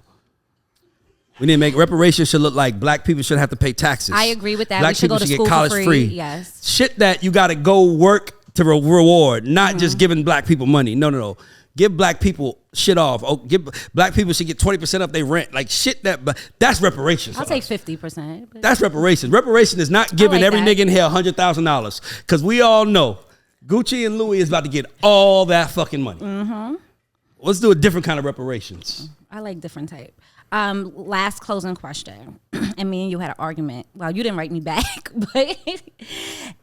We need to make reparations should look like black people should have to pay taxes. I agree with that. Black we should people go to should school get college for free. Yes. Shit that you got to go work to reward, not just giving black people money. No. Give black people shit off. Black people should get 20% of their rent. Like shit that's reparations. I'll take 50%. That's reparations. Reparation is not giving every nigga in here $100,000. Because we all know Gucci and Louis is about to get all that fucking money. Mm-hmm. Let's do a different kind of reparations. I like different type. Last closing question. And me and you had an argument. Well, you didn't write me back, but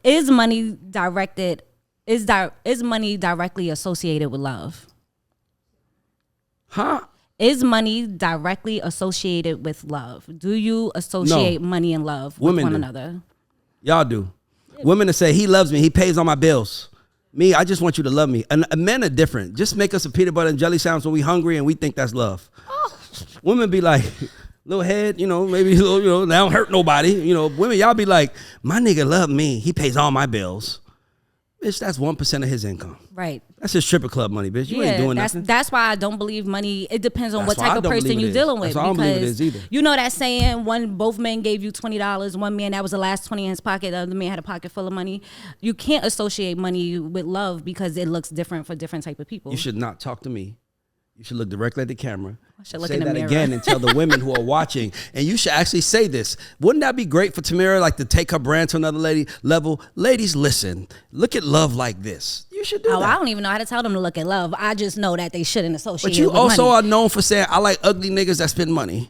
is money directly associated with love? Huh? Is money directly associated with love? Do you associate money and love with one another? Y'all do. Yeah. Women that say he loves me, he pays all my bills. Me, I just want you to love me. And men are different. Just make us a peanut butter and jelly sandwich when we hungry and we think that's love. Oh. Women be like, little head, maybe a little, they don't hurt nobody. Women, y'all be like, my nigga love me. He pays all my bills. Bitch, that's 1% of his income. Right. That's his stripper club money, bitch. You ain't doing nothing. That's why I don't believe money. It depends on what type of person you're dealing with. That's why I don't believe it is either. You know that saying, both men gave you $20, one man, that was the last 20 in his pocket, the other man had a pocket full of money. You can't associate money with love because it looks different for different type of people. You should not talk to me. You should look directly at the camera. I should look say in the that mirror again and tell the women who are watching. And you should actually say this. Wouldn't that be great for Tamira, like to take her brand to another level? Ladies, listen. Look at love like this. You should do that. I don't even know how to tell them to look at love. I just know that they shouldn't associate. But you with also money. are known for saying, I like ugly niggas that spend money.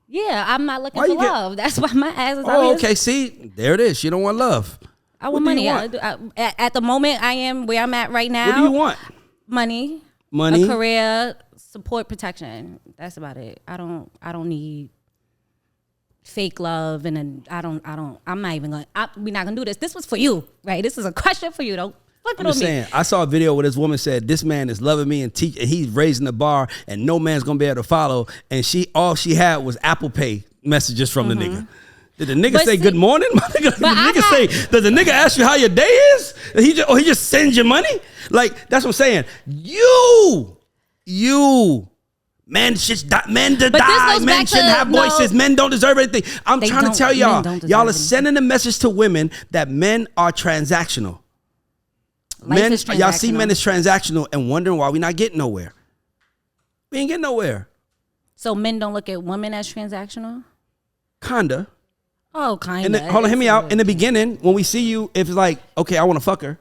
Yeah, I'm not looking for love. That's why my ass is. Oh, okay. See, there it is. She don't want love. I want money. At the moment, I am where I'm at right now. What do you want? Money, a career, support, protection. That's about it. I don't need fake love, and I'm not even gonna. We're not gonna do this. This was for you, right? This is a question for you. Don't flip it on me. I'm just saying. I saw a video where this woman said, "This man is loving me and he's raising the bar, and no man's gonna be able to follow." And all she had was Apple Pay messages from the nigga. Did the nigga say good morning? Does the nigga ask you how your day is? He just sends you money? Like, that's what I'm saying. Men should die. Men shouldn't have voices. Men don't deserve anything. I'm trying to tell y'all are sending a message to women that men are transactional. Y'all see men as transactional and wondering why we not getting nowhere. We ain't getting nowhere. So men don't look at women as transactional? Kinda. Oh, kinda. Hold on, hear me out. In the beginning, when we see you, if it's like, okay, I want to fuck her,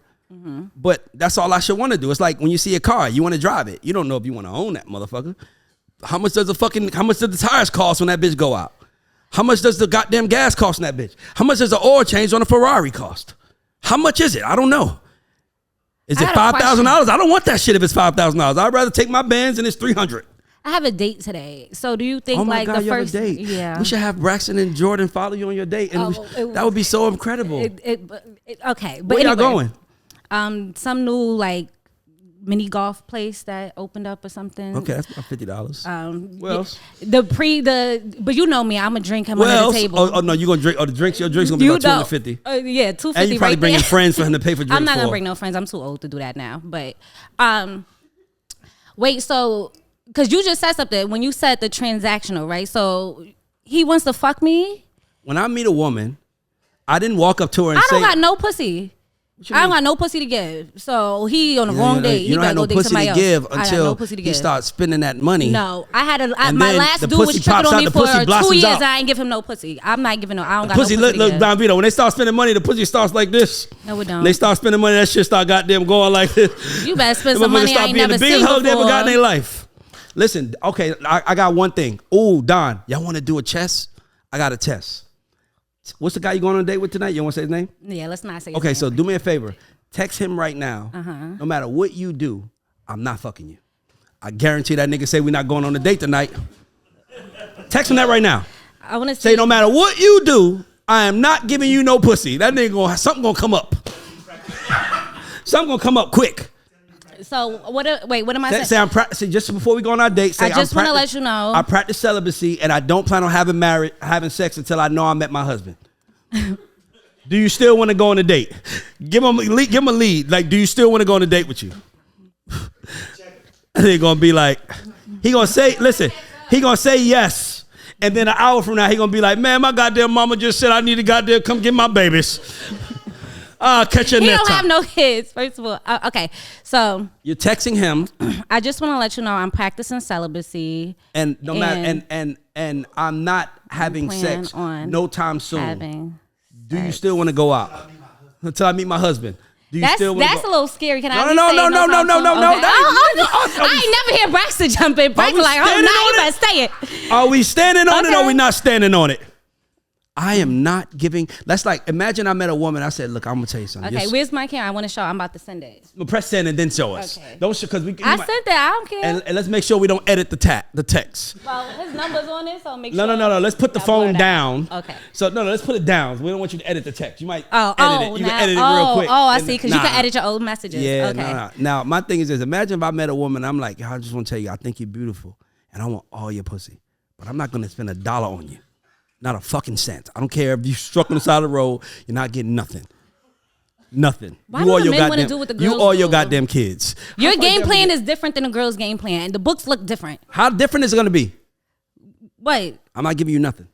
but that's all I should want to do. It's like when you see a car, you want to drive it. You don't know if you want to own that motherfucker. How much does the tires cost when that bitch go out? How much does the goddamn gas cost in that bitch? How much does the oil change on a Ferrari cost? How much is it? I don't know. Is it $5,000? I don't want that shit if it's $5,000. I'd rather take my Benz and it's $300. I have a date today. So do you think oh my like God, the first date? Yeah. We should have Braxton and Jordan follow you on your date. And that would be so incredible. Okay. But where y'all going? Some new like mini golf place that opened up or something. Okay, that's about $50. What else? But you know me, I'm gonna drink him under the table. Oh no, you gonna drink? Oh, your drinks gonna be about $250. Yeah, $250. And you probably bringing friends for him to pay for drinks. I'm not gonna bring no friends. I'm too old to do that now. But wait, so because you just said something when you said the transactional, right? So he wants to fuck me. When I meet a woman, I didn't walk up to her and say, I don't got no pussy. I don't got no pussy to give. So he on the wrong date. You don't have no pussy to give until he starts spending that money. No, I had my last dude was tripping on me for 2 years. I ain't give him no pussy. I'm not giving no. I don't got no pussy to give. Don Vito, when they start spending money, the pussy starts like this. No, it don't. They start spending money, that shit start goddamn going like this. You better spend some money I ain't never seen before. The biggest hug they ever got in their life. Listen, okay, I got one thing. Ooh, Don, y'all want to do a test? I got a test. What's the guy you going on a date with tonight? You want to say his name? Yeah, let's not say his name. Okay, so do me a favor. Text him right now. No matter what you do, I'm not fucking you. I guarantee that nigga say we're not going on a date tonight. Text him that right now. I want to say no matter what you do, I am not giving you no pussy. That nigga something gonna come up. Something gonna come up quick. So what am I saying? Say just before we go on our date. Say I just want to let you know. I practice celibacy and I don't plan on having sex until I know I met my husband. Do you still want to go on a date? Give him a lead. Like, do you still want to go on a date with you? And they're gonna be like, he gonna say yes. And then an hour from now, he gonna be like, man, my goddamn mama just said I need to goddamn come get my babies. Catch you next time. He don't have no kids, first of all. Okay, so you're texting him. I just want to let you know I'm practicing celibacy, and no matter and I'm not having sex no time soon. Do you still want to go out until I meet my husband? Do you still want to go? That's a little scary. Can I? No. I ain't never hear Braxton jump in. Braxton like, oh, no, you better say it. Are we standing on it or are we not standing on it? I am not giving. That's like, imagine I met a woman. I said, look, I'm gonna tell you something. Okay, where's my camera? I want to show. I'm about to send it. Well, press send and then show us. Okay. Don't show because I sent that. I don't care. And let's make sure we don't edit the text. Well, his number's on it, so make No, sure. no. Let's put the phone down. Okay. So no, let's put it down. We don't want you to edit the text. You might edit it. You now, can edit it real quick. Oh, I see. Because you can edit your old messages. Yeah, okay. no. Now my thing is this: imagine if I met a woman. I'm like, I just want to tell you, I think you're beautiful, and I want all your pussy, but I'm not gonna spend $1 on you. Not a fucking cent. I don't care if you struck on the side of the road. You're not getting nothing. Nothing. Why do men want to do what the girls You or your do? goddamn kids. Your game plan is different than a girl's game plan. The books look different. How different is it gonna be? What? I'm not giving you nothing.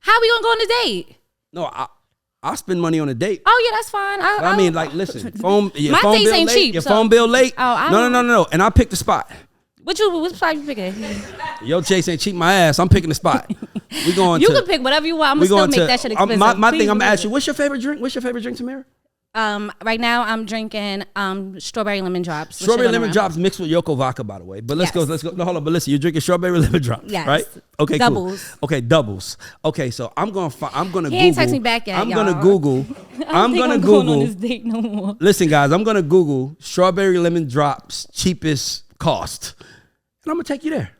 How we gonna go on a date? No, I'll spend money on a date. Oh yeah, that's fine. I mean, like, listen, your My phone dates bill ain't late. cheap, Your so- phone bill late. Oh, No. And I pick the spot. Which spot you picking? Yo, Chase ain't cheat my ass. I'm picking the spot. We going. You can pick whatever you want. I'm gonna still make that shit expensive. My thing, Please I'm gonna ask believe you, what's your favorite drink? What's your favorite drink, Tamira? Right now I'm drinking strawberry lemon drops. Strawberry lemon drops mixed with Yoko vodka, by the way. But let's go. No, hold on. But listen, you're drinking strawberry lemon drops, Yes. right? Okay, Doubles. cool. Okay, doubles. Okay, so I'm gonna Google. He ain't text me back yet, I'm y'all. gonna Google. I'm gonna going on Google. this date no more. Listen, guys, I'm gonna Google strawberry lemon drops cheapest cost, and I'm gonna take you there.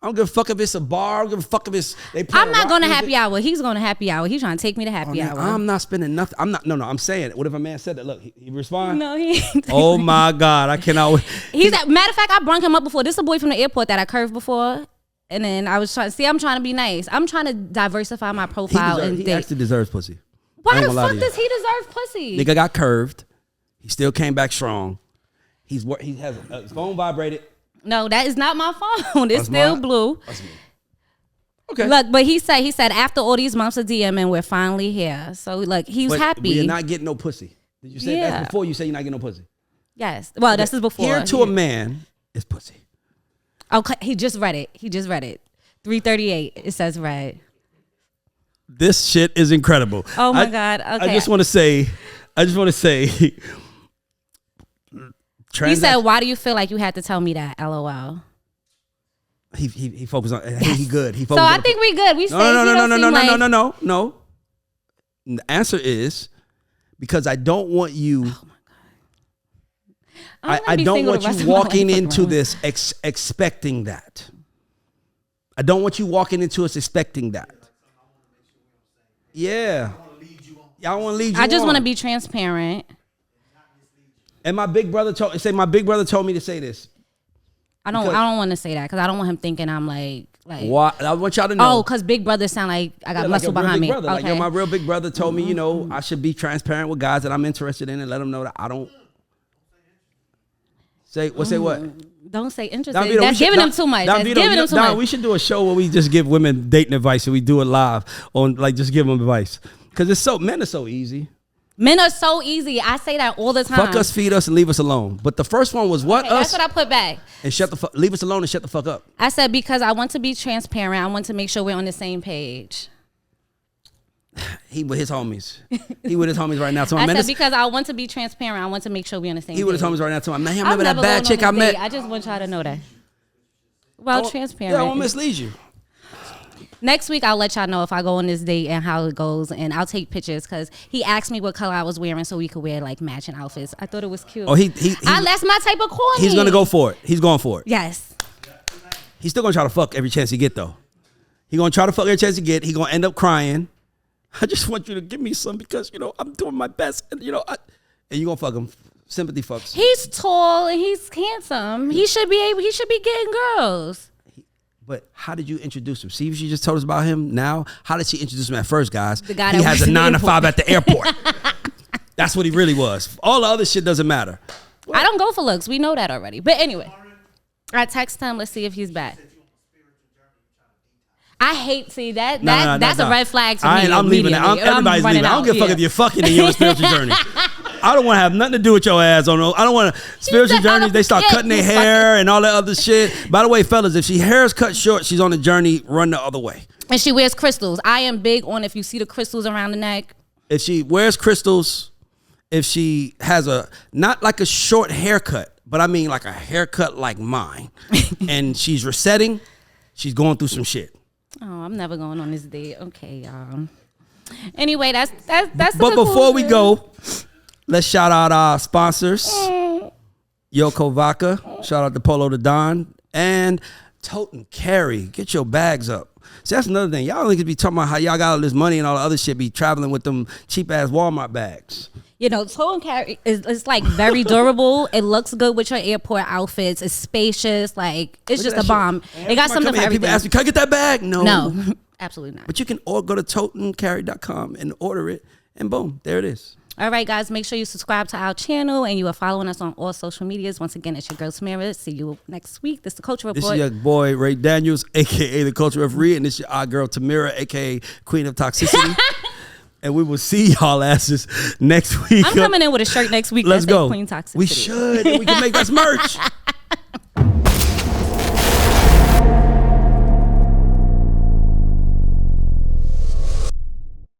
I don't give a fuck if it's a bar. I don't give a fuck if it's I'm not going to happy hour. He's going to happy hour. He's trying to take me to happy hour. I'm not spending nothing. I'm not. No. I'm saying it. What if a man said that? Look, he respond. No, he ain't. Oh my God, I cannot. Matter of fact, I brung him up before. This is a boy from the airport that I curved before. And then I was trying to be nice. I'm trying to diversify my profile. He actually deserves pussy. Why the fuck does he deserve pussy? Nigga got curved. He still came back strong. He has his phone vibrated. No, that is not my phone. It's still blue. That's me. Okay. Look, but he said after all these months of DMing, we're finally here. So look, he was happy. You're not getting no pussy. Did you say that's before you say you're not getting no pussy? Yes. Well, okay. This is before. Here to a man is pussy. Okay, he just read it. 3:38. It says read. This shit is incredible. Oh my God. Okay. I just want to say. He said, "Why do you feel like you had to tell me that?" LOL. He focused on. He good. He so I think we good. We No. The answer is because I don't want you. Oh my God. I don't want you walking into this expecting that. I don't want you walking into us expecting that. Yeah. I want to lead you. I just want to be transparent. And my big brother told me to say this. I don't want to say that because I don't want him thinking I'm like. What? I want y'all to know. Oh, because big brother sound like I got muscle behind me. Brother. Okay. Like, my real big brother told me, I should be transparent with guys that I'm interested in and let them know that I don't. Say what? Don't say interested. That's giving them too much. We should do a show where we just give women dating advice and we do it live on just give them advice because men are so easy. Men are so easy. I say that all the time. Fuck us, feed us, and leave us alone. But the first one was what? Okay, us. That's what I put back. And leave us alone and shut the fuck up. I said because I want to be transparent. I want to make sure we're on the same page. He with his homies. He with his homies right now. So I said because I want to be transparent. I want to make sure we're on the same page. He with his homies right now. So man, I remember that bad chick I met. I just want y'all to know that. Well, transparent. Yeah, I won't mislead you. Next week, I'll let y'all know if I go on this date and how it goes, and I'll take pictures because he asked me what color I was wearing so we could wear like matching outfits. I thought it was cute. Oh, that's my type of corny. He's gonna go for it. He's going for it. Yes. He's still gonna try to fuck every chance he get though. He gonna try to fuck every chance he get. He gonna end up crying. I just want you to give me some because I'm doing my best, and and you gonna fuck him. Sympathy fucks. He's tall and he's handsome. He should be getting girls. But how did you introduce him? See, she just told us about him. Now, how did she introduce him at first, guys? The guy he has a 9 to 5 at the airport. That's what he really was. All the other shit doesn't matter. I don't go for looks. We know that already. But anyway, I text him. Let's see if he's back. I hate that's a red flag to me. I'm leaving. Everybody's leaving. I don't give a fuck if you're fucking in your spiritual journey. I don't want to have nothing to do with your ass. I don't want to. Spiritual journeys, they start cutting their hair and all that other shit. By the way, fellas, if she hair is cut short, she's on a journey. Run the other way. And she wears crystals. I am big on if you see the crystals around the neck. If she wears crystals, if she has not like a short haircut, but I mean like a haircut like mine, and she's resetting, she's going through some shit. Oh, I'm never going on this date. Okay, y'all. Anyway, that's But before we go, let's shout out our sponsors. Yoko Vodka. Shout out to Polo the Don. And Tote and Carry. Get your bags up. See, that's another thing. Y'all niggas be talking about how y'all got all this money and all the other shit, be traveling with them cheap-ass Walmart bags. You know, Tote and Carry is like very durable. It looks good with your airport outfits. It's spacious. Like, it's just a bomb. It got something for everything. People ask me, can I get that bag? No, absolutely not. But you can go to toteandcarry.com and order it, and boom, there it is. All right, guys, make sure you subscribe to our channel and you are following us on all social medias. Once again, it's your girl Tamira. See you next week. This is the Culture Report. This is your boy Ray Daniels, a.k.a. the Culture Referee, and this is our girl Tamira, a.k.a. Queen of Toxicity. And we will see y'all asses next week. I'm coming in with a shirt next week. Let's go. Queen Toxicity. We should. We can make us merch.